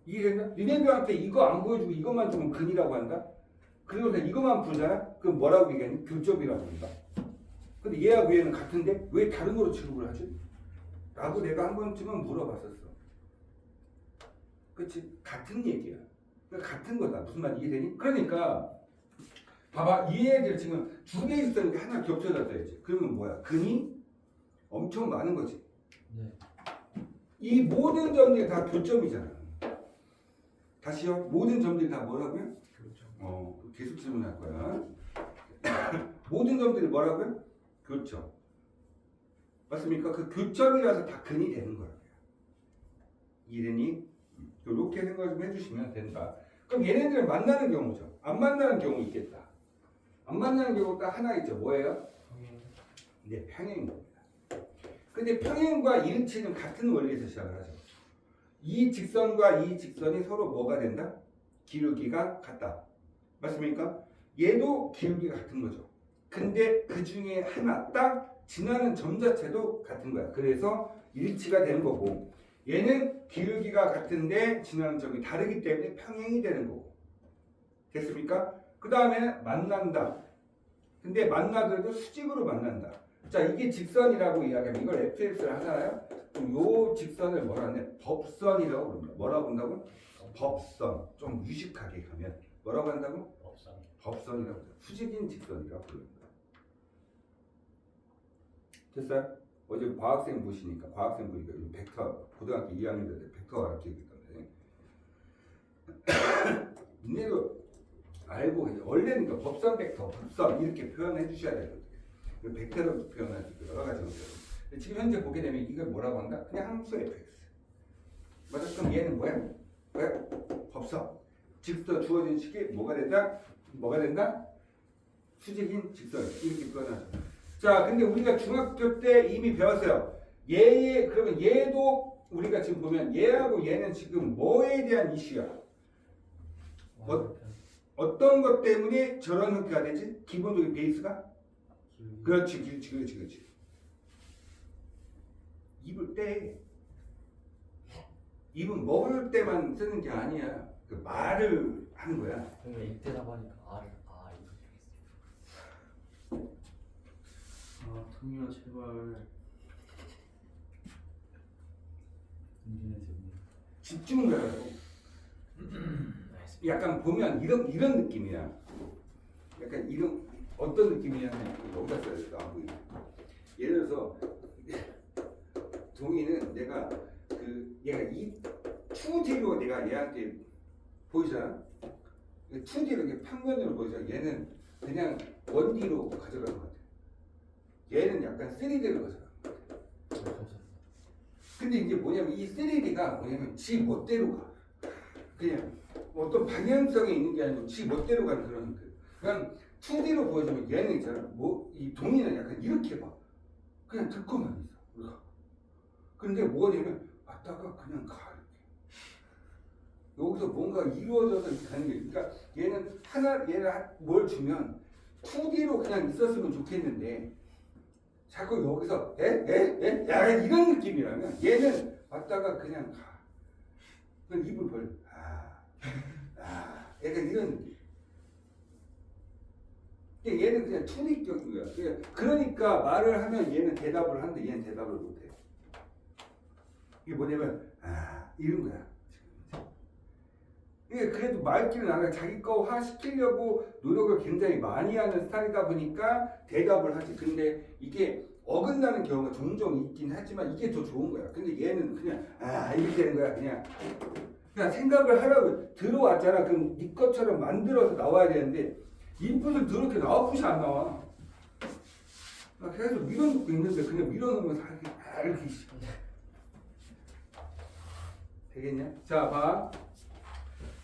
Speaker 1: 이해됐나? 니네들한테 이거 안 보여주고 이것만 주면 근이라고 한다? 그리고 이것만 풀잖아? 그럼 뭐라고 얘기하니? 교점이라고 한다. 근데 얘하고 얘는 같은데 왜 다른 거로 취급을 하지? 라고 내가 한 번쯤은 물어봤었어. 그치? 같은 얘기야. 그러니까 같은 거다. 무슨 말 이해되니? 그러니까 봐봐. 이 애들 지금 두 개 있었는데 하나 겹쳐졌어야지. 그러면 뭐야? 근이 엄청 많은 거지.
Speaker 2: 네.
Speaker 1: 이 모든 점들이 다 교점이잖아. 다시요. 모든 점들이 다 뭐라고요? 교점. 계속 질문할 거야. 모든 점들이 뭐라고요? 교점. 맞습니까? 그 교점이라서 다 근이 되는 거예요. 이해되니? 이렇게 생각 좀 해주시면 된다. 그럼 얘네들은 만나는 경우죠. 안 만나는 경우 있겠다. 안 만나는 경우 딱 하나 있죠. 뭐예요? 네, 평행입니다. 근데 평행과 일치는 같은 원리에서 시작을 하죠. 이 직선과 이 직선이 서로 뭐가 된다? 기울기가 같다. 맞습니까? 얘도 기울기가 같은 거죠. 근데 그 중에 하나 딱 지나는 점 자체도 같은 거야. 그래서 일치가 되는 거고 얘는 기울기가 같은데 지나는 점이 다르기 때문에 평행이 되는 거고. 됐습니까? 그 다음에 만난다. 근데 만나더라도 수직으로 만난다. 자, 이게 직선이라고 이야기하면 이걸 fx를 하잖아요. 그럼 요 직선을 뭐라 하냐? 법선이라고 부릅니다. 뭐라고 한다고? 법선. 좀 유식하게 가면 뭐라고 한다고? 법선이라고 하죠. 수직인 직선이라고 부릅니다. 됐어요? 어제 과학생 보시니까 과학생 보니까 벡터 고등학교 2학년들 벡터 가르치고 있던데 니네도 알고 계세요. 원래는 그 법선 벡터, 법선 이렇게 표현해 주셔야 되거든요. 벡터로 표현할 수 있고 여러 가지 것들. 지금 현재 보게 되면 이걸 뭐라고 한다? 그냥 함수 fx. 맞아? 그럼 얘는 뭐야? 왜? 법선. 직선 주어진 식이 뭐가 된다? 뭐가 된다? 수직인 직선 이렇게 표현하죠. 자, 근데 우리가 중학교 때 이미 배웠어요. 그러면 얘도 우리가 지금 보면 얘하고 얘는 지금 뭐에 대한 이슈야? 어떤 것 때문에 저런 형태가 되지? 기본적인 베이스가? 그렇지. 입을 때 입은 먹을 때만 쓰는 게 아니야. 그 말을 하는 거야.
Speaker 2: 그러니까 이때라고 하니까 이렇게
Speaker 4: 동료 제발.
Speaker 1: 집중을 해요. 약간 보면 이런 느낌이야. 약간 이런 어떤 느낌이냐면 여기다 써야겠다. 예를 들어서 동의는 내가 얘가 이 2D로 내가 얘한테 보이잖아. 2D로 이렇게 평면으로 보이잖아. 얘는 그냥 1D로 가져가는 것 같아. 얘는 약간 3D로 가져가는 것 같아. 근데 이게 뭐냐면 이 3D가 뭐냐면 지 멋대로 가. 그냥 어떤 방향성이 있는 게 아니고 지 멋대로 가는 그런 형태. 그냥 2D로 보여주면 얘는 있잖아. 이 동의는 약간 이렇게 봐. 그냥 듣고만 있어. 우리가. 근데 뭐가 되면 왔다가 그냥 가. 여기서 뭔가 이루어져서 이렇게 가는 게. 그러니까 얘는 뭘 주면 2D로 그냥 있었으면 좋겠는데 자꾸 여기서 약간 이런 느낌이라면 얘는 왔다가 그냥 가. 그냥 입을 벌. 약간 이런 느낌. 근데 얘는 그냥 투닉적인 거야. 그러니까 말을 하면 얘는 대답을 하는데 얘는 대답을 못해. 이게 뭐냐면 이런 거야. 이게 그래도 말귀는 안 해. 자기 거화 시키려고 노력을 굉장히 많이 하는 스타일이다 보니까 대답을 하지. 근데 이게 어긋나는 경우가 종종 있긴 하지만 이게 더 좋은 거야. 근데 얘는 그냥 이렇게 되는 거야. 그냥 생각을 하라고 들어왔잖아. 그럼 네 것처럼 만들어서 나와야 되는데 인풋을 그렇게 아웃풋이 안 나와. 계속 밀어넣고 있는데 그냥 밀어넣으면서 이렇게 되겠냐? 자, 봐.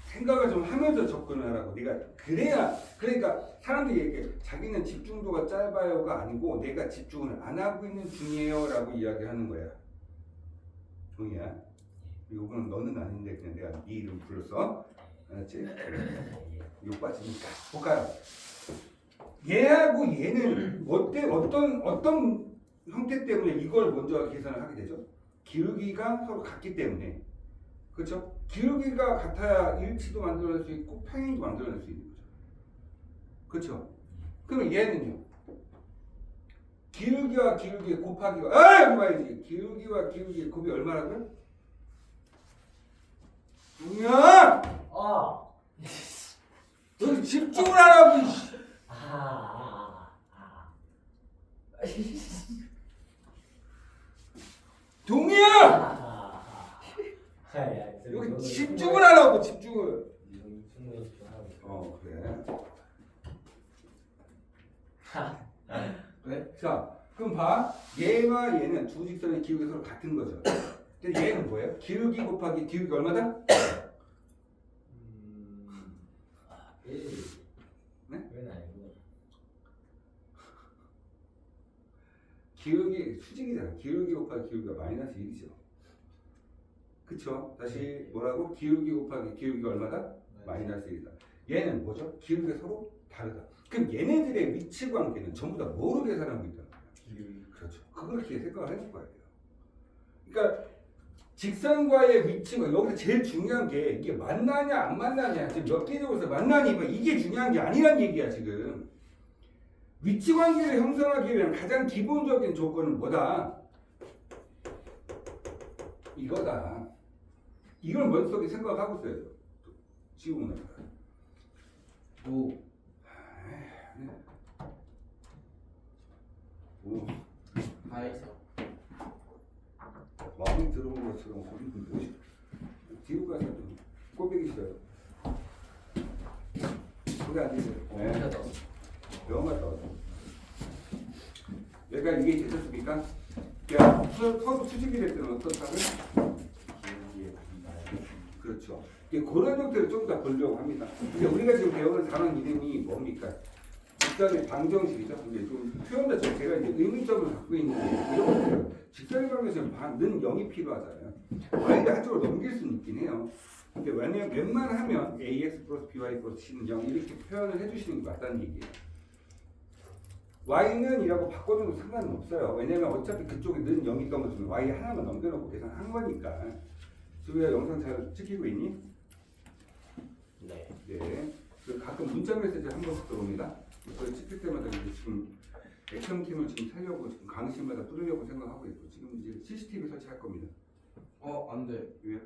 Speaker 1: 생각을 좀 하면서 접근을 하라고. 네가 그래야 그러니까 사람들이 얘기해. 자기는 집중도가 짧아요가 아니고 내가 집중을 안 하고 있는 중이에요라고 이야기하는 거야. 동이야. 요거는 너는 아닌데 그냥 내가 네 이름 불렀어. 알았지? 욕 빠지니까. 볼까요? 얘하고 얘는 어떤 형태 때문에 이걸 먼저 계산을 하게 되죠? 기울기가 서로 같기 때문에. 그렇죠? 기울기가 같아야 일치도 만들어낼 수 있고 평행도 만들어낼 수 있는 거죠. 그렇죠? 그럼 얘는요? 기울기와 기울기 곱하기가 여기 봐야지. 기울기와 기울기 곱이 얼마라고요? 동이야! 너 집중을 하라고. 동이야! 여기 집중을 하라고. 집중을.
Speaker 3: 충분히 집중하고
Speaker 1: 그래. 그래? 자, 그럼 봐. 얘와 얘는 두 직선의 기울기가 서로 같은 거죠. 근데 얘는 뭐예요? 기울기 곱하기 기울기 얼마다?
Speaker 3: 1.
Speaker 1: 네?
Speaker 3: 왜 아니고?
Speaker 1: 기울기 수직이잖아. 기울기 곱하기 기울기가 마이너스 1이죠. 그쵸? 다시 뭐라고? 기울기 곱하기 기울기가 얼마다? 마이너스 1이다. 얘는 뭐죠? 기울기가 서로 다르다. 그럼 얘네들의 위치 관계는 전부 다 뭐로 계산하고 있다는 거예요? 그렇죠. 그걸 이렇게 생각을 해볼 거예요. 그러니까 직선과의 위치가 여기서 제일 중요한 게 이게 만나냐 안 만나냐 지금 몇 개적으로서 만나니 이게 중요한 게 아니란 얘기야 지금. 위치 관계를 형성하기 위한 가장 기본적인 조건은 뭐다? 이거다. 이걸 머릿속에 생각하고 있어야 돼. 지금은.
Speaker 2: 오. 하이사.
Speaker 1: 마음이 들어온 것처럼 소리는 뭐지? 뒤로 가서 좀 꼬배기 싫어요. 그게 아니에요. 병원 갔다 왔어. 얘가 이게 되셨습니까? 야, 서로 수직이 될 때는 어떻다고요? 그렇죠. 이게 그런 형태를 좀 더 보려고 합니다. 근데 우리가 지금 배우는 단어 이름이 뭡니까? 직선의 방정식이죠. 근데 좀 표현 자체가 제가 이제 의문점을 갖고 있는데 이런 것들 직선의 방정식은 는 0이 필요하잖아요. y를 한쪽으로 넘길 수는 있긴 해요. 근데 왜냐면 웬만하면 ax 플러스 by 플러스 c는 0 이렇게 표현을 해주시는 게 맞다는 얘기예요. y는 이라고 바꿔줘도 상관은 없어요. 왜냐면 어차피 그쪽에 는 0일 거면 좀 y 하나만 넘겨놓고 계산한 거니까. 지우야 영상 잘 찍히고 있니?
Speaker 3: 네.
Speaker 1: 네. 그 가끔 문자 메시지 한 번씩 들어옵니다. 그걸 찍힐 때마다 이제 지금 액션팀을 지금 살려고 지금 강의실마다 뿌리려고 생각하고 있고 지금 이제 CCTV 설치할 겁니다.
Speaker 2: 안 돼.
Speaker 1: 왜요?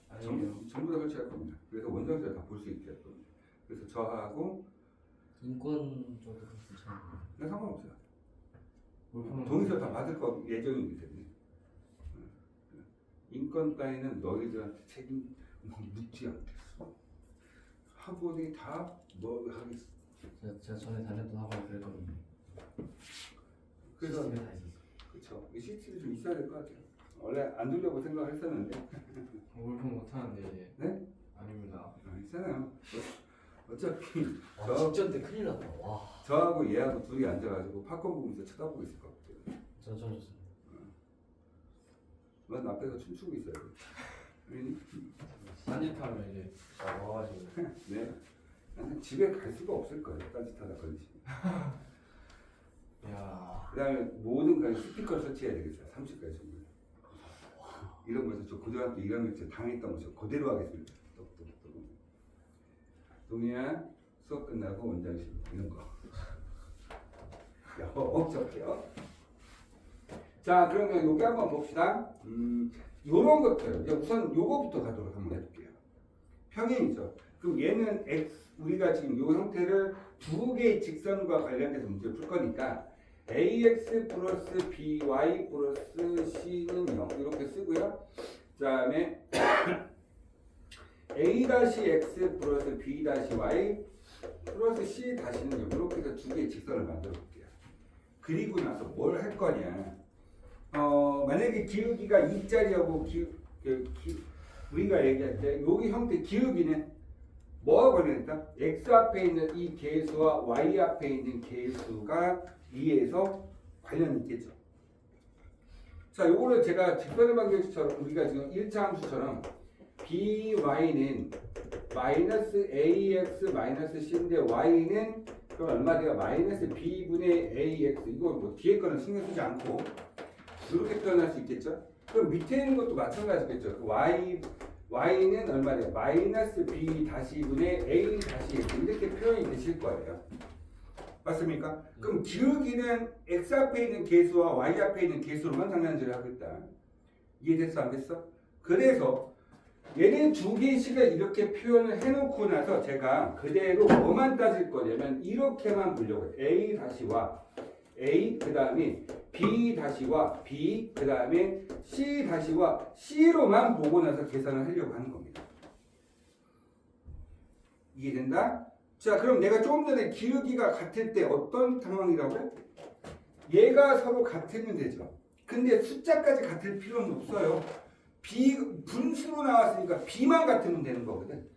Speaker 2: 아니에요.
Speaker 1: 전부 다 설치할 겁니다. 그래서 원장실 다 볼 수 있게 할 겁니다. 그래서 저하고
Speaker 2: 인권적으로 괜찮아요.
Speaker 1: 네, 상관없어요. 동의서 다 받을 거 예정이기 때문에. 인권 따위는 너희들한테 책임 묻지 않겠어. 학원이 다 뭐 하겠어.
Speaker 2: 제가 전에 다녔던 학원 그랬거든요.
Speaker 1: 그래서
Speaker 2: 시스템에 다 있었어요.
Speaker 1: 그렇죠. 이 CCTV 좀 있어야 될 것 같아요. 원래 안 두려고 생각을 했었는데.
Speaker 2: 울품 못하는데 이제.
Speaker 1: 네?
Speaker 2: 아닙니다.
Speaker 1: 있잖아요. 어차피
Speaker 3: 직전 때 큰일 났다. 와.
Speaker 1: 저하고 얘하고 둘이 앉아가지고 팝콘 보면서 쳐다보고 있을 것 같아요.
Speaker 2: 전 좋습니다.
Speaker 1: 넌 앞에서 춤추고 있어야 돼. 알겠니?
Speaker 2: 딴짓하면 이제 와가지고.
Speaker 1: 네. 나는 집에 갈 수가 없을 거예요. 딴짓하다 걸리시면.
Speaker 2: 야.
Speaker 1: 그 다음에 모든 거 스피커를 설치해야 되겠어요. 30까지 정도. 이런 거에서 저 고등학교 1학년 때 당했던 거 저 그대로 하겠습니다. 똑똑똑. 동이야 수업 끝나고 원장실 이런 거. 억적해요. 자, 그러면 여기 한번 봅시다. 요런 것들. 이제 우선 요거부터 가도록 한번 해볼게요. 평행이죠. 그럼 얘는 x, 우리가 지금 요 형태를 두 개의 직선과 관련돼서 문제를 풀 거니까 ax 플러스 by 플러스 c는 0 이렇게 쓰고요. 그 다음에 a-x 플러스 b-y 플러스 c-는 0 이렇게 해서 두 개의 직선을 만들어 볼게요. 그리고 나서 뭘 할 거냐. 만약에 기울기가 2짜리하고 우리가 얘기할 때 여기 형태 기울기는 뭐와 관련했다? x 앞에 있는 이 계수와 y 앞에 있는 계수가 2에서 관련이 있겠죠. 자, 요거를 제가 직선의 방정식처럼 우리가 지금 1차 함수처럼 by는 마이너스 ax 마이너스 c인데 y는 그럼 얼마 돼요? 마이너스 b분의 ax. 이거 뭐 뒤에 거는 신경 쓰지 않고 이렇게 표현할 수 있겠죠? 그럼 밑에 있는 것도 마찬가지겠죠. y는 얼마냐? 마이너스 b 다시 분의 a 다시 x 이렇게 표현이 되실 거예요. 맞습니까? 그럼 기울기는 x 앞에 있는 계수와 y 앞에 있는 계수로만 장난질을 하겠다. 이해됐어? 안 됐어? 그래서 얘네 두 개씩을 이렇게 표현을 해놓고 나서 제가 그대로 뭐만 따질 거냐면 이렇게만 보려고 해요. a 다시와 a 그 다음에 b 다시와 b 그 다음에 c 다시와 c로만 보고 나서 계산을 하려고 하는 겁니다. 이해된다? 자, 그럼 내가 조금 전에 기울기가 같을 때 어떤 상황이라고요? 얘가 서로 같으면 되죠. 근데 숫자까지 같을 필요는 없어요. 분수로 나왔으니까 b만 같으면 되는 거거든.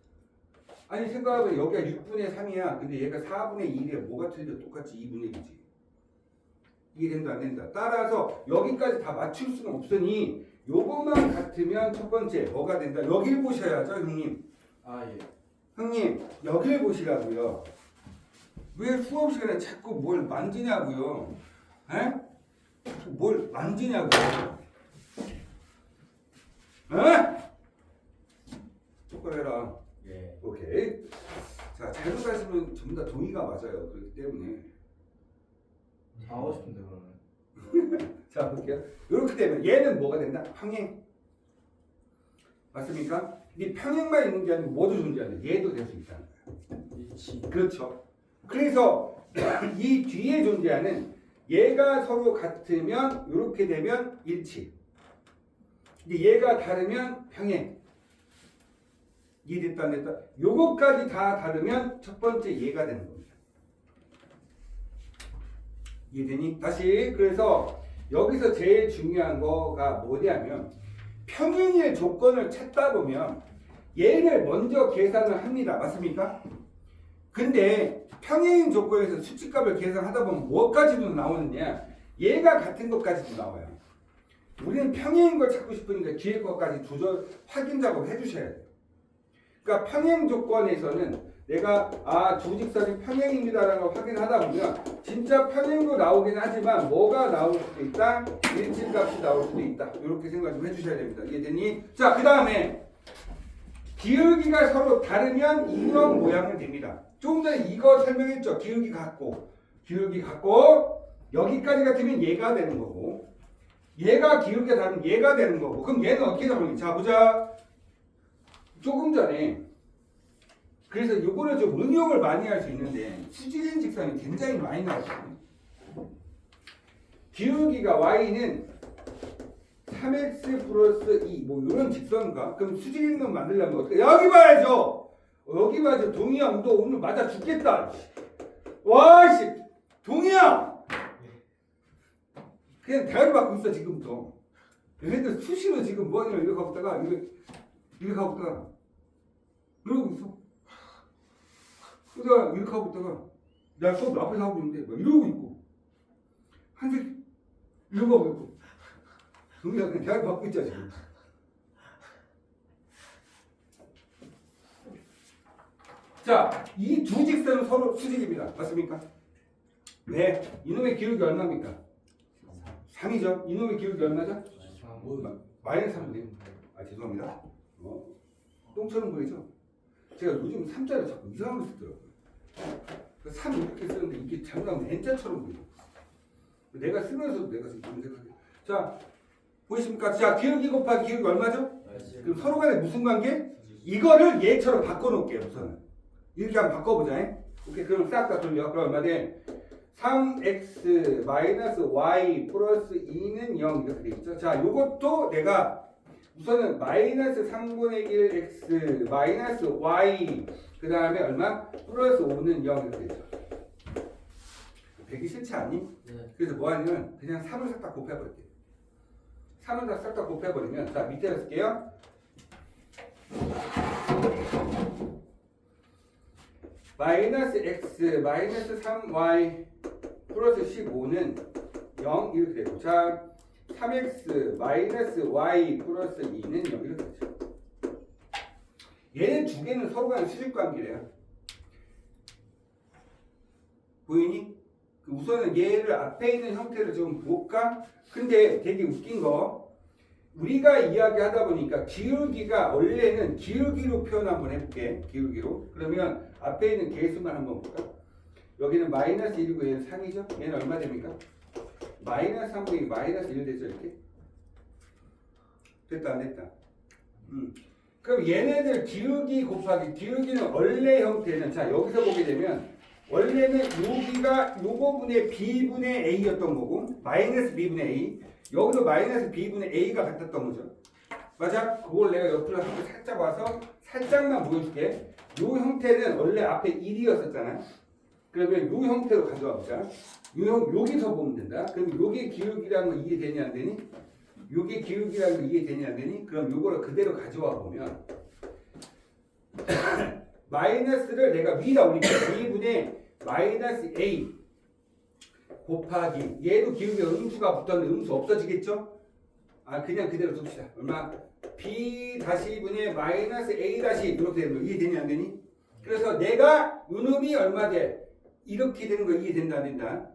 Speaker 1: 아니 생각해보면 여기가 6분의 3이야. 근데 얘가 4분의 1이야. 뭐가 틀려? 똑같이 2분의 1이지. 이해된다 안 된다. 따라서 여기까지 다 맞출 수는 없으니 요것만 같으면 첫 번째 뭐가 된다? 여길 보셔야죠 형님.
Speaker 2: 아 예.
Speaker 1: 형님 여길 보시라고요. 왜 수업 시간에 자꾸 뭘 만지냐고요. 에? 뭘 만지냐고요. 에? 똑바로 해라.
Speaker 3: 예.
Speaker 1: 오케이. 자, 잘못하시면 전부 다 동의가 맞아요. 그렇기 때문에.
Speaker 2: 다 하고 싶은데 그러면.
Speaker 1: 자, 볼게요. 이렇게 되면 얘는 뭐가 된다? 평행. 맞습니까? 이 평행만 있는 게 아니고 모두 존재하는 얘도 될 수 있다는 거예요.
Speaker 2: 일치.
Speaker 1: 그렇죠. 그래서 이 뒤에 존재하는 얘가 서로 같으면 이렇게 되면 일치. 근데 얘가 다르면 평행. 이해됐다 안 됐다? 요거까지 다 다르면 첫 번째 얘가 되는 겁니다. 이해되니? 다시 그래서 여기서 제일 중요한 거가 뭐냐면 평행의 조건을 찾다 보면 얘를 먼저 계산을 합니다. 맞습니까? 근데 평행 조건에서 수치값을 계산하다 보면 뭐까지도 나오느냐? 얘가 같은 것까지도 나와요. 우리는 평행인 걸 찾고 싶으니까 뒤에 것까지 조절 확인 작업 해주셔야 돼요. 그러니까 평행 조건에서는 내가 두 직선이 평행입니다라는 걸 확인하다 보면 진짜 평행도 나오긴 하지만 뭐가 나올 수도 있다, 일치값이 나올 수도 있다. 이렇게 생각 좀 해주셔야 됩니다. 이해되니? 자, 그 다음에 기울기가 서로 다르면 이런 모양이 됩니다. 조금 전에 이거 설명했죠. 기울기 같고 여기까지 같으면 얘가 되는 거고 얘가 기울기가 다르면 얘가 되는 거고 그럼 얘는 어떻게 잡는 자 보자. 조금 전에 그래서 이거를 좀 응용을 많이 할 수 있는데 수직인 직선이 굉장히 많이 나왔거든요. 기울기가 y는 3x 플러스 2 뭐 이런 직선가? 그럼 수직인만 만들려면 어떻게? 여기 봐야죠. 여기 봐야죠. 동희야 너 오늘 맞아 죽겠다. 와씨 동희야 그냥 대화를 받고 있어 지금부터. 얘네들 수시로 지금 뭐하냐면 이렇게 하고 있다가 이렇게 하고 있다가 이러고 있어. 그러다가 이렇게 하고 있다가 야 수업 앞에서 하고 있는데 막 이러고 있고 한색 이러고 하고 있고 동희가 그냥 대화를 받고 있자 지금. 자, 이 두 직선은 서로 수직입니다. 맞습니까? 네. 이놈의 기울기 얼마입니까? 3이죠. 이놈의 기울기 얼마죠? 마이너스 3분의 1. 죄송합니다. 똥처럼 보이죠? 제가 요즘 3자를 자꾸 이상한 거 쓰더라고요. 그 3 이렇게 쓰는데 이게 잘못하면 N자처럼 보여. 내가 쓰면서도 내가 좀 검색하게. 자, 보이십니까? 자, 기울기 곱하기 기울기 얼마죠? 그럼 서로 간에 무슨 관계? 이거를 얘처럼 바꿔놓을게요, 우선은. 이렇게 한번 바꿔보자. 오케이, 그럼 싹 다 돌려. 그럼 얼마 돼? 3x 마이너스 y 플러스 2는 0 이렇게 되겠죠. 자, 요것도 내가 우선은 마이너스 3분의 1 x 마이너스 y 그 다음에 얼마? 플러스 5는 0 이렇게 되죠. 되기 싫지 않니?
Speaker 2: 네.
Speaker 1: 그래서 뭐 하냐면 그냥 3을 싹 다 곱해버릴게요. 3을 싹 다 곱해버리면 자 밑에 쓸게요. 마이너스 x 마이너스 3y 플러스 15는 0 이렇게 되고 자 3x 마이너스 y 플러스 2는 0 이렇게 되죠. 얘네 두 개는 서로 간의 수직관계래요. 보이니? 우선은 얘를 앞에 있는 형태를 좀 볼까? 근데 되게 웃긴 거 우리가 이야기하다 보니까 기울기가 원래는 기울기로 표현 한번 해볼게. 기울기로. 그러면 앞에 있는 개수만 한번 볼까? 여기는 마이너스 1이고 얘는 3이죠? 얘는 얼마 됩니까? 마이너스 3분의 마이너스 1 되죠 이렇게? 됐다 안 됐다? 그럼 얘네들 기울기 곱하기 기울기는 원래 형태는 자 여기서 보게 되면 원래는 여기가 요거분의 b분의 a였던 거고 마이너스 b분의 a 여기도 마이너스 b분의 a가 같았던 거죠. 맞아? 그걸 내가 옆으로 한번 살짝 와서 살짝만 보여줄게. 요 형태는 원래 앞에 1이었었잖아. 그러면 요 형태로 가져와 보자. 여기서 보면 된다. 그럼 요게 기울기라는 거 이해되니 안 되니? 요게 기울기라는 거 이해되니 안 되니? 그럼 요거를 그대로 가져와 보면 마이너스를 내가 위에다 올릴게. b분의 마이너스 a 곱하기 얘도 기울기 음수가 붙었는데 음수 없어지겠죠? 아 그냥 그대로 둡시다. 얼마? b 다시 분의 마이너스 a 다시 이렇게 되는 거 이해되니 안 되니? 그래서 내가 요놈이 얼마 돼? 이렇게 되는 거 이해된다 안 된다?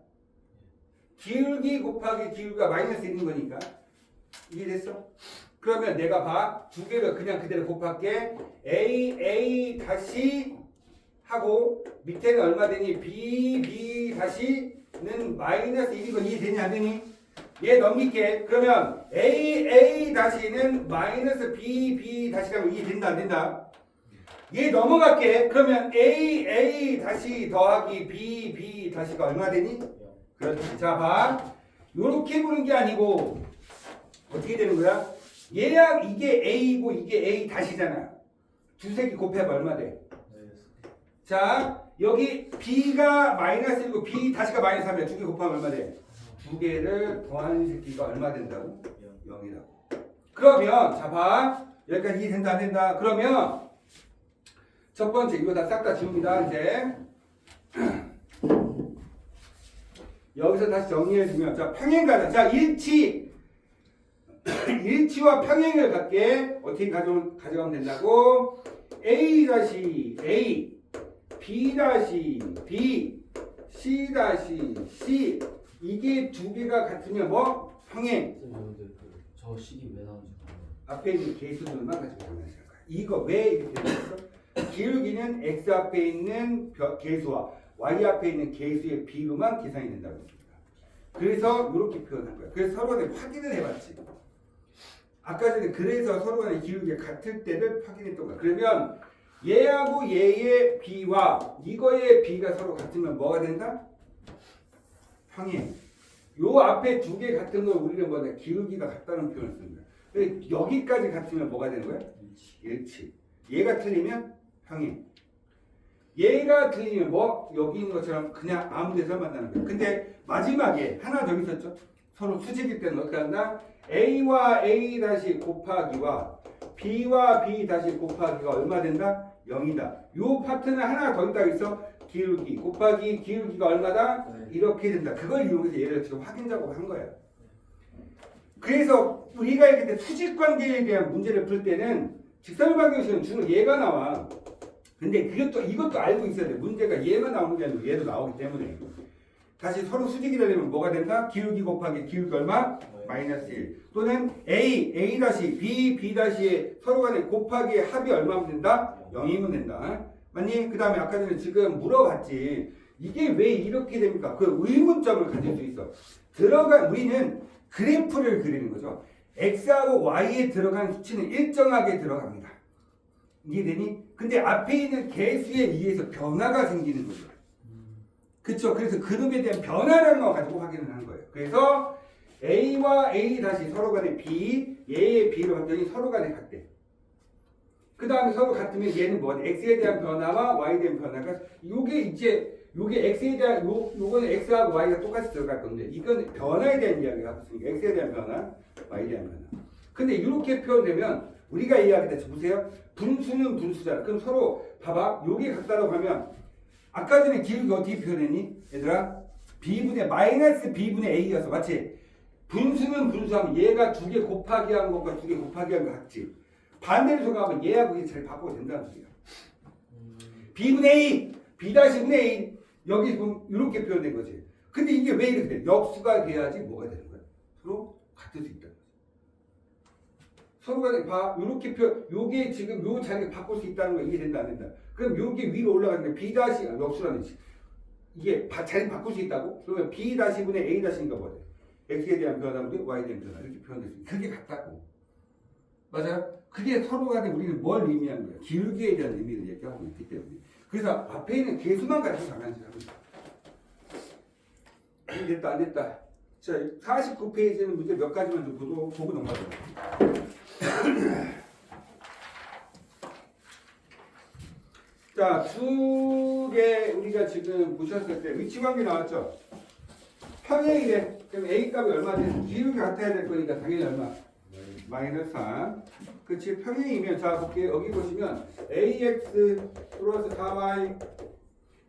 Speaker 1: 기울기 곱하기 기울기가 마이너스 1인 거니까 이해됐어? 그러면 내가 봐. 두 개를 그냥 그대로 곱할게. a 다시 하고 밑에는 얼마 되니? b 다시는 마이너스 1인 거 이해되니 안 되니? 얘 넘길게. 그러면 a 다시는 마이너스 b 다시라고 이해된다 안 된다? 얘 넘어갈게. 그러면 a 다시 더하기 b 다시가 얼마 되니? 그렇지. 자 봐. 요렇게 보는 게 아니고 어떻게 되는 거야? 얘야 이게 a이고 이게 a 다시잖아. 두세 개 곱해봐 얼마 돼? 자 여기 b가 마이너스 1이고 b 다시가 마이너스 3이야. 두 개 곱하면 얼마 돼? 두 개를 더하는 새끼가 얼마 된다고? 0이라고. 그러면 자 봐. 여기까지 이해된다 안 된다? 그러면 첫 번째 이거 다 싹 다 지웁니다. 이제 여기서 다시 정리해주면 자 평행 가자. 자 일치와 평행을 갖게 어떻게 가져가면 된다고? a b b c 이게 두 개가 같으면 뭐? 평행.
Speaker 2: 저 식이 왜 나오는지 모르겠어요.
Speaker 1: 앞에 있는 개수들만 가지고 장난칠 거야. 이거 왜 이렇게 됐어? 기울기는 x 앞에 있는 개수와 y 앞에 있는 개수의 비로만 계산이 된다고 했습니다. 그래서 이렇게 표현한 거야. 그래서 서로 간에 확인을 해봤지. 아까 전에 그래서 서로 간에 기울기가 같을 때를 확인했던 거야. 그러면 얘하고 얘의 b와 이거의 b가 서로 같으면 뭐가 된다? 평행. 요 앞에 두 개 같은 걸 우리는 뭐냐? 기울기가 같다는 표현을 씁니다. 근데 여기까지 같으면 뭐가 되는 거야? 일치. 얘가 틀리면 평행. 얘가 틀리면 뭐? 여기 있는 것처럼 그냥 아무 데서 만나는 거야. 근데 마지막에 하나 더 있었죠? 서로 수직일 때는 어떻게 한다? a와 a 다시 곱하기와 b와 b 다시 곱하기가 얼마 된다? 0이다. 요 파트는 하나 더 있다고 있어. 기울기 곱하기 기울기가 얼마다? 이렇게 된다. 그걸 이용해서 얘를 지금 확인 작업을 한 거야. 그래서 우리가 이렇게 수직관계에 대한 문제를 풀 때는 직선방정식은 주로 얘가 나와. 근데 이것도 알고 있어야 돼. 문제가 얘만 나오는 게 아니고 얘도 나오기 때문에. 다시 서로 수직이 되려면 뭐가 된다? 기울기 곱하기 기울기 얼마? 마이너스 1. 또는 a 다시 b 다시의 서로 간의 곱하기의 합이 얼마면 된다? 0이면 된다. 맞니? 그 다음에 아까 전에 지금 물어봤지. 이게 왜 이렇게 됩니까? 그 의문점을 가질 수 있어. 우리는 그래프를 그리는 거죠. x하고 y에 들어간 수치는 일정하게 들어갑니다. 이해되니? 근데 앞에 있는 개수에 의해서 변화가 생기는 거죠. 그쵸? 그래서 그룹에 대한 변화량만 가지고 확인을 하는 거예요. 그래서 A와 A 다시 서로 간에 B, A의 B로 봤더니 서로 간에 같대. 그 다음에 서로 같으면 얘는 뭐가 돼? X에 대한 변화와 Y에 대한 변화가, 요게 X에 대한, 요거는 X하고 Y가 똑같이 들어갈 건데, 이건 변화에 대한 이야기가 있으니까, X에 대한 변화, Y에 대한 변화. 근데 이렇게 표현되면, 우리가 이야기할 때, 보세요. 분수는 분수잖아. 그럼 서로, 봐봐. 요게 같다고 하면, 아까 전에 기울기 어떻게 표현했니? 얘들아? B분의, 마이너스 B분의 A여서, 맞지? 분수는 분수하면 얘가 2개 곱하기 한 것과 2개 곱하기 한 거 같지? 반대로 생각하면 얘하고 얘 잘 바꿔도 된다는 소리야. B분의 A, B-분의 A. 여기 보면 이렇게 표현된 거지. 근데 이게 왜 이렇게 돼? 역수가 돼야지 뭐가 되는 거야? 서로 같을 수 있다. 서로가 봐, 이렇게 요게 지금 요 자리에 바꿀 수 있다는 거 이해된다 안 된다? 그럼 요게 위로 올라가는 게 역수라는 지 이게 자리 바꿀 수 있다고? 그러면 B-분의 A-인가 뭐래? X에 대한 변화분의 Y에 대한 변화 이렇게 표현됐어요. 그게 같다고. 맞아요? 그게 서로 간에 우리는 뭘 의미하는 거야? 기울기에 대한 의미를 얘기하고 있기 때문에. 그래서 앞에 있는 개수만 가지고 장난치는 거야. 됐다 안 됐다. 자, 49페이지는 문제 몇 가지만 좀 보고 넘어가자. 자, 두 개 우리가 지금 보셨을 때 위치관계 나왔죠? 평행이래. 그럼 A 값이 얼마지? 기울기 같아야 될 거니까 당연히 얼마? 마이너스 3. 그치? 평행이면 자 볼게요. 여기 보시면 AX 플러스 4Y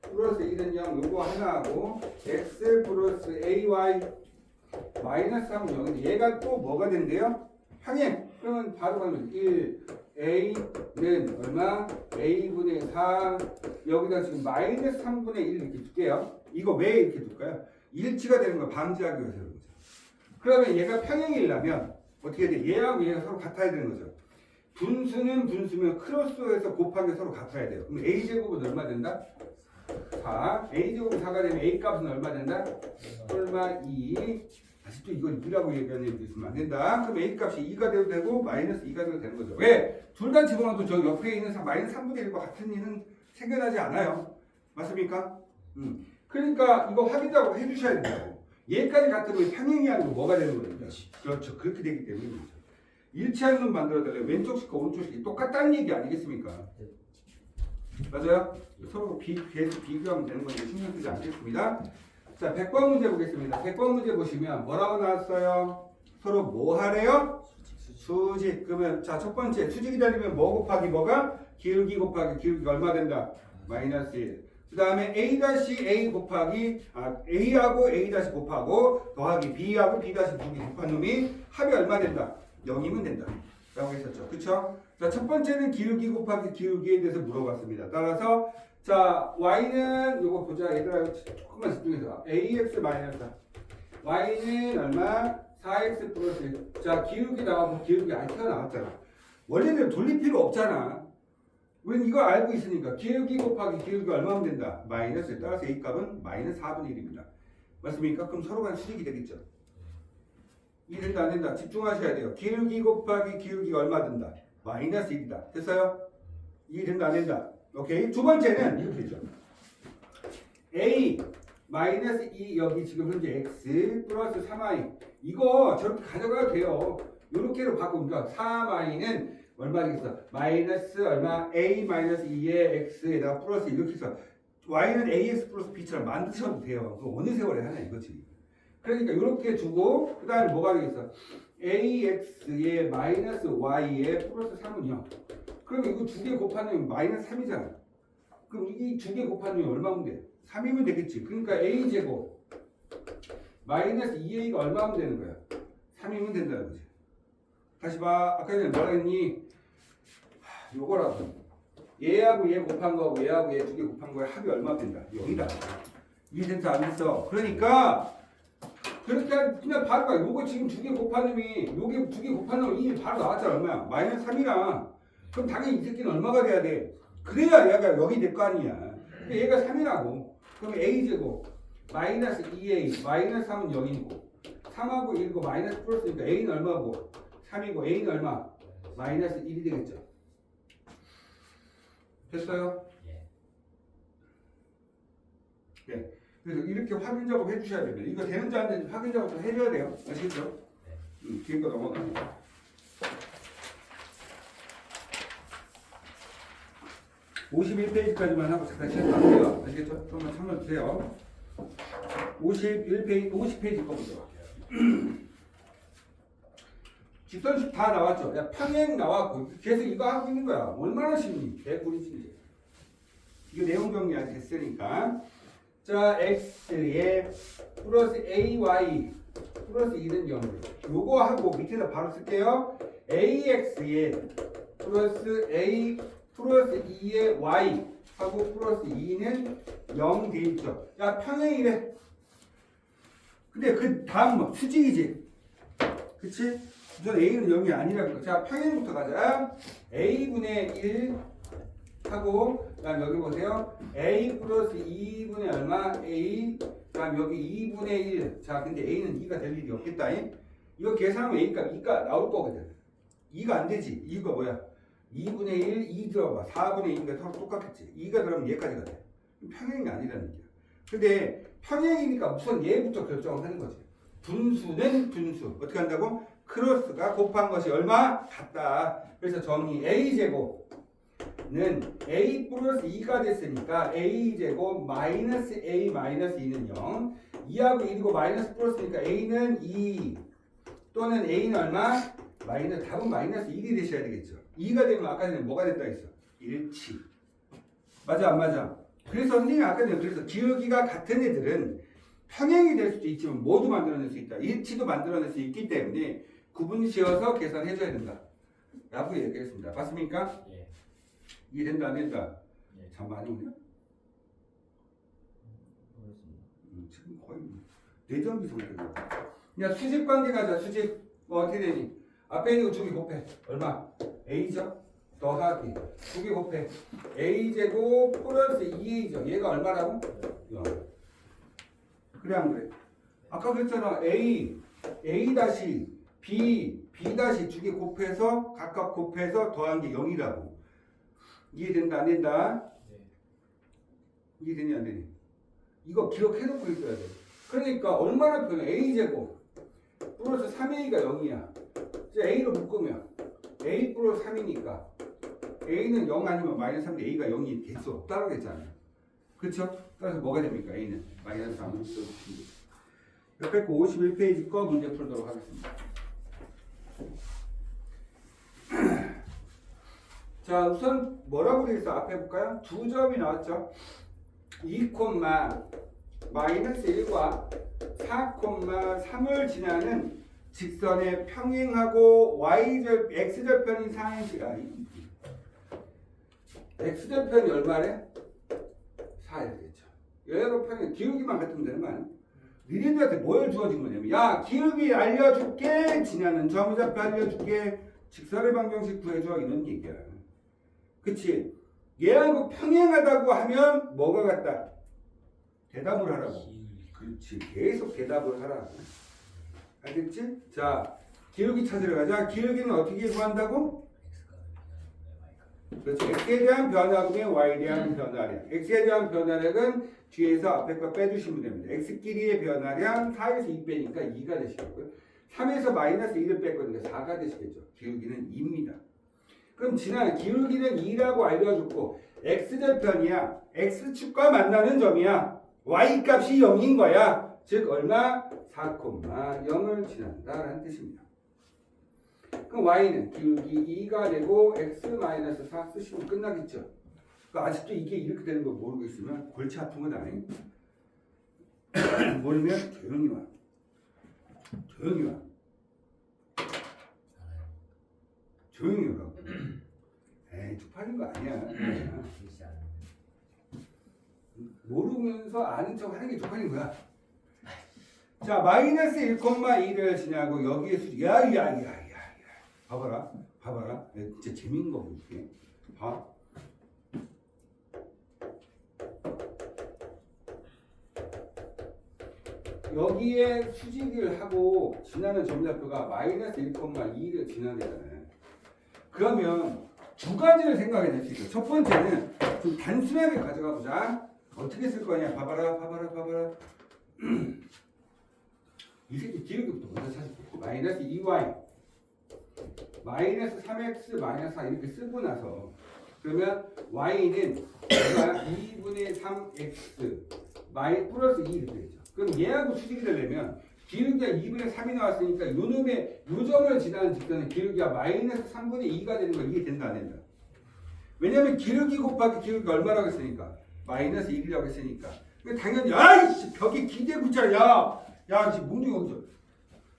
Speaker 1: 플러스 1은 0 요거 하나하고 X 플러스 AY 마이너스 3은 0인데 얘가 또 뭐가 된대요? 평행. 그러면 바로 가면 1 A는 얼마? A분의 4 여기다 지금 마이너스 3분의 1 이렇게 둘게요. 이거 왜 이렇게 둘까요? 일치가 되는 걸 방지하기 위해서 그런 거죠. 그러면 얘가 평행이려면 어떻게 돼? 얘하고 얘가 서로 같아야 되는 거죠. 분수는 분수면 크로스해서 곱하기 서로 같아야 돼요. 그럼 A제곱은 얼마 된다? 4. A제곱은 4가 되면 A값은 얼마 된다? 얼마 2. 다시 또 이걸 2라고 얘기하는 애도 있으면 안 된다. 그럼 A값이 2가 돼도 되고 마이너스 2가 돼도 되는 거죠. 왜? 둘 다 집어넣어도 저 옆에 있는 마이너스 3분의 1과 같은 일은 생겨나지 않아요. 맞습니까? 그러니까 이거 확인하고 해주셔야 된다고. 얘까지 같으면 평행이 아니고 뭐가 되는 거예요? 그렇죠. 그렇게 되기 때문에 그렇죠. 일치하는 놈 만들어달래요. 왼쪽식과 오른쪽식이 똑같다는 얘기 아니겠습니까? 맞아요? 서로 계속 비교하면 되는 거니까 신경 쓰지 않겠습니다. 자, 100번 문제 보겠습니다. 100번 문제 보시면 뭐라고 나왔어요? 서로 뭐 하래요? 수직. 그러면 자, 첫 번째 수직 기다리면 뭐 곱하기 뭐가? 기울기 곱하기 기울기가 얼마 된다? 마이너스 1. 그 다음에 A-A 곱하기 A하고 A- 곱하고 더하기 B하고 B- 두 개 곱한 놈이 합이 얼마 된다? 0이면 된다 라고 했었죠. 그쵸? 자, 첫 번째는 기울기 곱하기 기울기에 대해서 물어봤습니다. 따라서 자, Y는 요거 보자. 얘들아 조금만 집중해서 AX 마이너스 Y는 얼마? 4X 플러스 1. 자, 기울기 나와서 기울기 R가 나왔잖아. 원래는 돌릴 필요 없잖아. 왜 이거 알고 있으니까 기울기 곱하기 기울기가 얼마면 된다? 마이너스. 따라서 A 값은 마이너스 4분의 1입니다. 맞습니까? 그럼 서로 간 수직이 되겠죠. 이해된다 안 된다? 집중하셔야 돼요. 기울기 곱하기 기울기가 얼마 된다? 마이너스 1이다. 됐어요? 이해된다 안 된다? 오케이. 두 번째는 이렇게 되죠. A 마이너스 2 여기 지금 현재 X 플러스 3Y 이거 저렇게 가져가도 돼요. 요렇게로 바꾸니까 3Y는 얼마 되겠어? 마이너스 얼마? A 마이너스 2에 X에다가 플러스 이렇게 해서 Y는 AX 플러스 B처럼 만드셔도 돼요. 그럼 어느 세월에 하냐 이거지. 그러니까 이렇게 두고 그 다음에 뭐가 되겠어? AX에 마이너스 Y에 플러스 3은 0. 그러면 이거 두 개 곱하면 마이너스 3이잖아. 그럼 이 두 개 곱하면 얼마면 돼? 3이면 되겠지. 그러니까 A제곱 마이너스 2A가 얼마면 되는 거야? 3이면 된다는 거지. 다시 봐. 아까 전에 뭐라 했니? 요거라고. 얘하고 얘 곱한 거하고 얘하고 얘 두 개 곱한 거에 합이 얼마 된다? 0이다. 이해된다 안 됐어? 그러니까 그렇게 그냥 바로 가. 요거 지금 두 개 곱한 놈이 요게 두 개 곱한 놈이 바로 나왔잖아. 얼마야? 마이너스 3이라. 그럼 당연히 이 새끼는 얼마가 돼야 돼? 그래야 얘가 여기 될 거 아니야. 근데 얘가 3이라고. 그럼 a제곱 마이너스 2a 마이너스 3은 0이고 3하고 1고 마이너스 플러스니까 a는 얼마고 3이고 a는 얼마? 마이너스 1이 되겠죠. 됐어요?
Speaker 3: 예.
Speaker 1: 네. 그래서 이렇게 확인 작업 해주셔야 됩니다. 이거 되는지 안 되는지 확인 작업도 해줘야 돼요. 아시겠죠? 뒤에 거 넘어가요. 51페이지까지만 하고 잠깐 시간 갈게요. 아시겠죠? 조금만 참아주세요. 50페이지 거부터 갈게요. 직선식 다 나왔죠? 야, 평행 나왔고 계속 이거 하고 있는 거야. 얼마나 쉽니? 개구리지. 이거 내용 정리 아직 됐으니까. 자, x에 플러스 ay 플러스 2는 0. 요거 하고 밑에다 바로 쓸게요. ax에 플러스 a 플러스 2의 y 하고 플러스 2는 0 돼 있죠. 야, 평행이래. 근데 그 다음 뭐 수직이지. 그치? 우선 a는 0이 아니라고. 자, 평행부터 가자. a분의 1 하고 그다음 여기 보세요. a 플러스 2분의 얼마? a 그다음 여기 2분의 1. 자, 근데 a는 2가 될 일이 없겠다. 이거 계산하면 a가 2가 나올 거거든. 2가 안 되지. 이유가 뭐야? 2분의 1, 2 들어봐. 4분의 2가 서로 똑같겠지. 2가 들어가면 얘까지가 돼. 평행이 아니라는 얘기야. 근데 평행이니까 우선 얘부터 결정을 하는 거지. 분수는 분수. 어떻게 한다고? 크로스가 곱한 것이 얼마? 같다. 그래서 정의 a제곱은 a 플러스 2가 됐으니까 a제곱 마이너스 a 마이너스 2는 0. 2하고 1이고 마이너스 플러스니까 a는 2 또는 a는 얼마? 마이너스, 답은 마이너스 1이 되셔야 되겠죠. 2가 되면 아까 전에 뭐가 됐다 했어? 일치. 맞아 안 맞아? 그래서 선생님이 아까 전에 그래서 기울기가 같은 애들은 평행이 될 수도 있지만 모두 만들어낼 수 있다. 일치도 만들어낼 수 있기 때문에 구분 지어서 계산해줘야 된다. 라고 얘기했습니다. 맞습니까?
Speaker 3: 예.
Speaker 1: 이해된다 안 된다?
Speaker 3: 예.
Speaker 1: 참 많이 오냐?
Speaker 2: 모르겠습니다.
Speaker 1: 지금 거의 내전기 상태고. 야, 수직 관계 가자. 수직 어떻게 되니? 앞에 있는 거 두 개 곱해. 얼마? a죠? 더하기 두 개 곱해. a제곱 플러스 2a죠. 얘가 얼마라고? 0. 그래 안 그래? 아까 그랬잖아. a 다시 b 다시 두 개 곱해서 각각 곱해서 더한 게 0이라고. 이해된다 안 된다?
Speaker 3: 네.
Speaker 1: 이해되니 안 되니? 이거 기억해놓고 있어야 돼. 그러니까 얼마나 편해? a제곱 플러스 3a가 0이야. 이제 a로 묶으면 a 플러스 3이니까 a는 0 아니면 마이너스 3인데 a가 0이 될 수 없다고 했잖아요. 그렇죠? 따라서 뭐가 됩니까? a는 마이너스 3을 써주시면 옆에 거 51페이지 거 문제 풀도록 하겠습니다. 자, 우선 뭐라고 되어 있어? 앞에 볼까요? 두 점이 나왔죠. 2, 마이너스 1과 4,3을 지나는 직선의 평행하고 x절편인 상행시간. x절편이 얼마래? 4야 되겠죠. 여러 평행 기울기만 같으면 되는 거 아니야? 니네들한테 뭘 주어진 거냐면, 야, 기울기 알려줄게, 지나는 점좌표 알려줄게, 직선의 방정식 구해줘, 이런 얘기야. 그치? 얘하고 평행하다고 하면 뭐가 같다? 대답을 하라고. 그렇지. 계속 대답을 하라고. 알겠지? 자, 기울기 찾으러 가자. 기울기는 어떻게 구한다고? 그렇지. x에 대한 변화분의 y에 대한 변화량. x에 대한 변화량은 뒤에서 앞에 거 빼주시면 됩니다. x끼리의 변화량 4에서 2 빼니까 2가 되시겠고요. 3에서 마이너스 1을 뺐거든요. 4가 되시겠죠. 기울기는 2입니다. 그럼 지난 기울기는 2라고 알려줬고 x절편이야. x축과 만나는 점이야. y 값이 0인 거야. 즉 얼마? 4,0을 지난다라는 뜻입니다. 그럼 y는 기울기 2가 되고 x-4 쓰시면 끝나겠죠. 그러니까 아직도 이게 이렇게 되는 거 모르고 있으면 골치 아픈 건 아니에요. 모르면 조용히 와. 조용히 와. 조용히 오라고. 에이, 쪽팔린 거 아니야. 모르면서 아는 척 하는 게 쪽팔린 거야. 자, 마이너스 1,2를 지나고 여기에 수직. 야야야야야. 봐봐라. 봐봐라. 진짜 재밌는 거 볼게. 봐. 여기에 수직을 하고 지나는 점좌표가 마이너스 1,2를 지나잖아요. 그러면 두 가지를 생각해 낼 수 있어요. 첫 번째는 좀 단순하게 가져가 보자. 어떻게 쓸 거냐? 봐봐라. 이 새끼 기울기부터 먼저 찾을게. 마이너스 2y 마이너스 3x 마이너스 4 이렇게 쓰고 나서 그러면 y는 2분의 3x 마이 플러스 2 이렇게 되죠. 그럼 얘하고 수직이 되려면 기울기가 2분의 3이 나왔으니까 요놈의 요점을 지나는 직선은 기울기가 마이너스 3분의 2가 되는 거 이해된다 안 된다? 왜냐면 기울기 곱하기 기울기가 얼마라고 했으니까 마이너스 1이라고 했으니까 당연히 아이씨 벽에 기대고 있잖아. 야 지금 몽둥이 여기서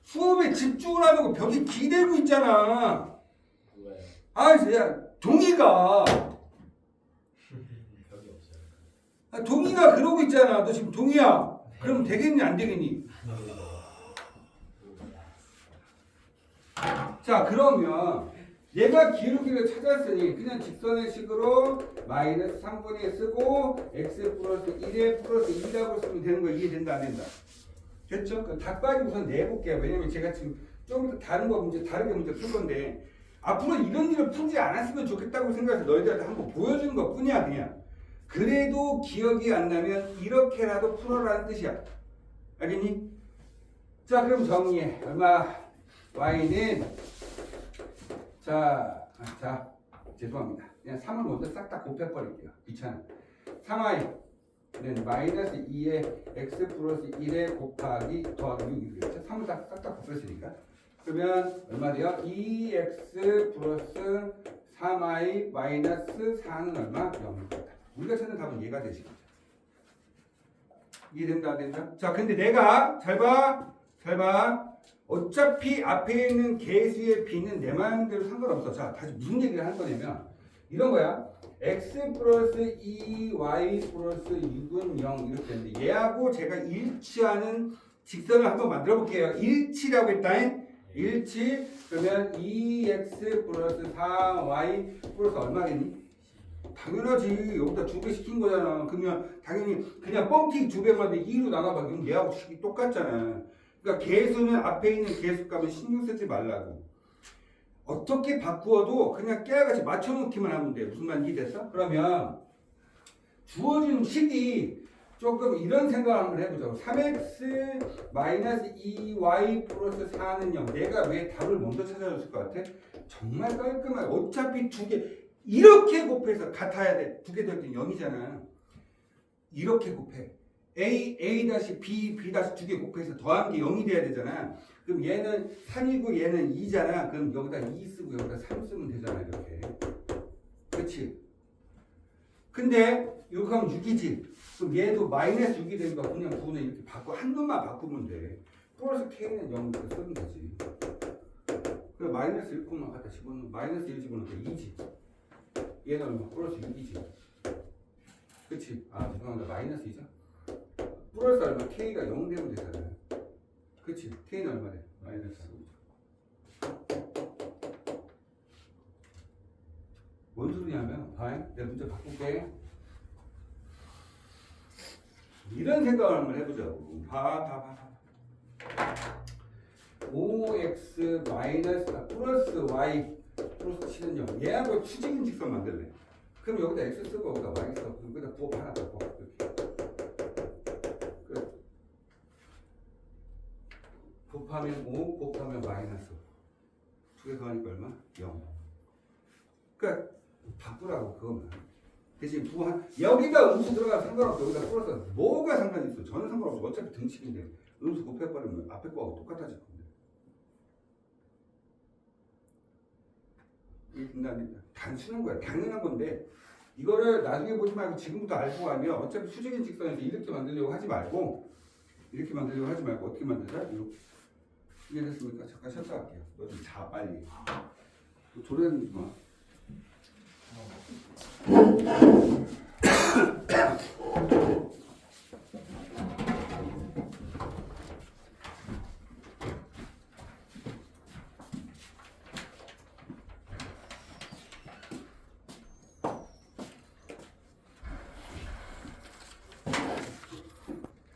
Speaker 1: 수업에 집중을 안 하고 벽에 기대고 있잖아.
Speaker 3: 뭐가요?
Speaker 1: 아이씨 야 동의가
Speaker 3: 벽이 없어요.
Speaker 1: 동의가 그러고 있잖아. 너 지금 동의야. 그럼 되겠니 안 되겠니? 자 그러면 얘가 기울기를 찾았으니 그냥 직선의 식으로 마이너스 3분의 1 쓰고 x 플러스 1에 플러스 2라고 쓰면 되는 거 이해된다 안 된다? 됐죠? 그 닭바지 우선 내볼게요. 왜냐면 제가 지금 좀 더 다른 거 문제 다르게 문제 풀 건데 앞으로 이런 일을 풀지 않았으면 좋겠다고 생각해서 너희들한테 한번 보여주는 것 뿐이야 그냥. 그래도 기억이 안 나면 이렇게라도 풀어라는 뜻이야. 알겠니? 자 그럼 정리해. 얼마? y는 자 죄송합니다. 그냥 3을 먼저 싹 다 곱해버릴게요. 귀찮아. 3y는 마이너스 2에 x 플러스 1에 곱하기 더하기 6이 되겠죠. 3을 싹 다 곱했으니까. 그러면 얼마 돼요? 2x 플러스 3y 마이너스 4는 얼마? 0입니다. 우리가 찾는 답은 얘가 되시겠죠. 이해된다 안 된다? 자 근데 내가 잘 봐. 어차피 앞에 있는 개수의 b는 내 마음대로 상관없어. 자 다시 무슨 얘기를 한 거냐면 이런 거야. x 플러스 2y 플러스 6은 0 이렇게 되는데 얘하고 제가 일치하는 직선을 한번 만들어 볼게요. 일치라고 했다잉. 일치. 그러면 2x 플러스 4y 플러스 얼마겠니? 당연하지. 여기다 2배 시킨 거잖아. 그러면 당연히 그냥 뻥튀기 2배만 돼 2로 나가봐. 그럼 얘하고 식이 똑같잖아. 그러니까 개수는 앞에 있는 개수값은 신경 쓰지 말라고. 어떻게 바꾸어도 그냥 깨알같이 맞춰놓기만 하면 돼. 무슨 말인지 이해됐어? 그러면 주어진 식이 조금 이런 생각을 한번 해보자고. 3x 마이너스 2y 플러스 4는 0. 내가 왜 답을 먼저 찾아줬을 것 같아? 정말 깔끔하게. 어차피 두 개 이렇게 곱해서 같아야 돼. 두 개 더했더니 0이잖아. 이렇게 곱해. a-b 두 개 곱해서 더한 게 0이 돼야 되잖아. 그럼 얘는 3이고 얘는 2잖아. 그럼 여기다 2 쓰고 여기다 3 쓰면 되잖아. 이렇게. 그렇지? 근데 이렇게 하면 6이지. 그럼 얘도 마이너스 6이 되니까 그냥 9는 이렇게 바꿔 한 놈만 바꾸면 돼. 플러스 k는 0 이렇게 쓰면 되지. 그럼 마이너스 1만 갖다 집어넣으면 마이너스 1 집어넣으면 2지. 얘는 얼마? 플러스 6이지. 그치? 아 죄송합니다. 마이너스 2죠? 플러스 얼마? k가 0 되면 되잖아요. 그치? k는 얼마 돼? 마이너스 3이죠. 뭔 소리냐면 봐. 내가 문제 바꿀게. 이런 생각을 한번 해보자고. 봐. 5x 마이너스 플러스 y 플러스 7은 0. 얘하고 수직인 직선 만들래. 그럼 여기다 x 쓰고 여기다 y 쓰고 여기다 부호 하나 더 부호. 끝. 곱하면 5 곱하면 마이너스 2개 더하니까 얼마? 0. 그러니까 바꾸라고 그거만. 대신 부호 여기다 음수 들어가서 상관없어. 여기다 플러스 뭐가 상관이 있어. 저는 상관없어. 어차피 등식인데 음수 곱해버리면 앞에 거하고 똑같아질 건데. 단순한 거야. 당연한 건데 이거를 나중에 보지 말고 지금부터 알고 가면 어차피 수직인 직선에서 이렇게 만들려고 하지 말고 어떻게 만들자? 이렇게. 이해됐습니까? 잠깐 쉬었다 갈게요. 너 좀 자 빨리. 조련하지 마.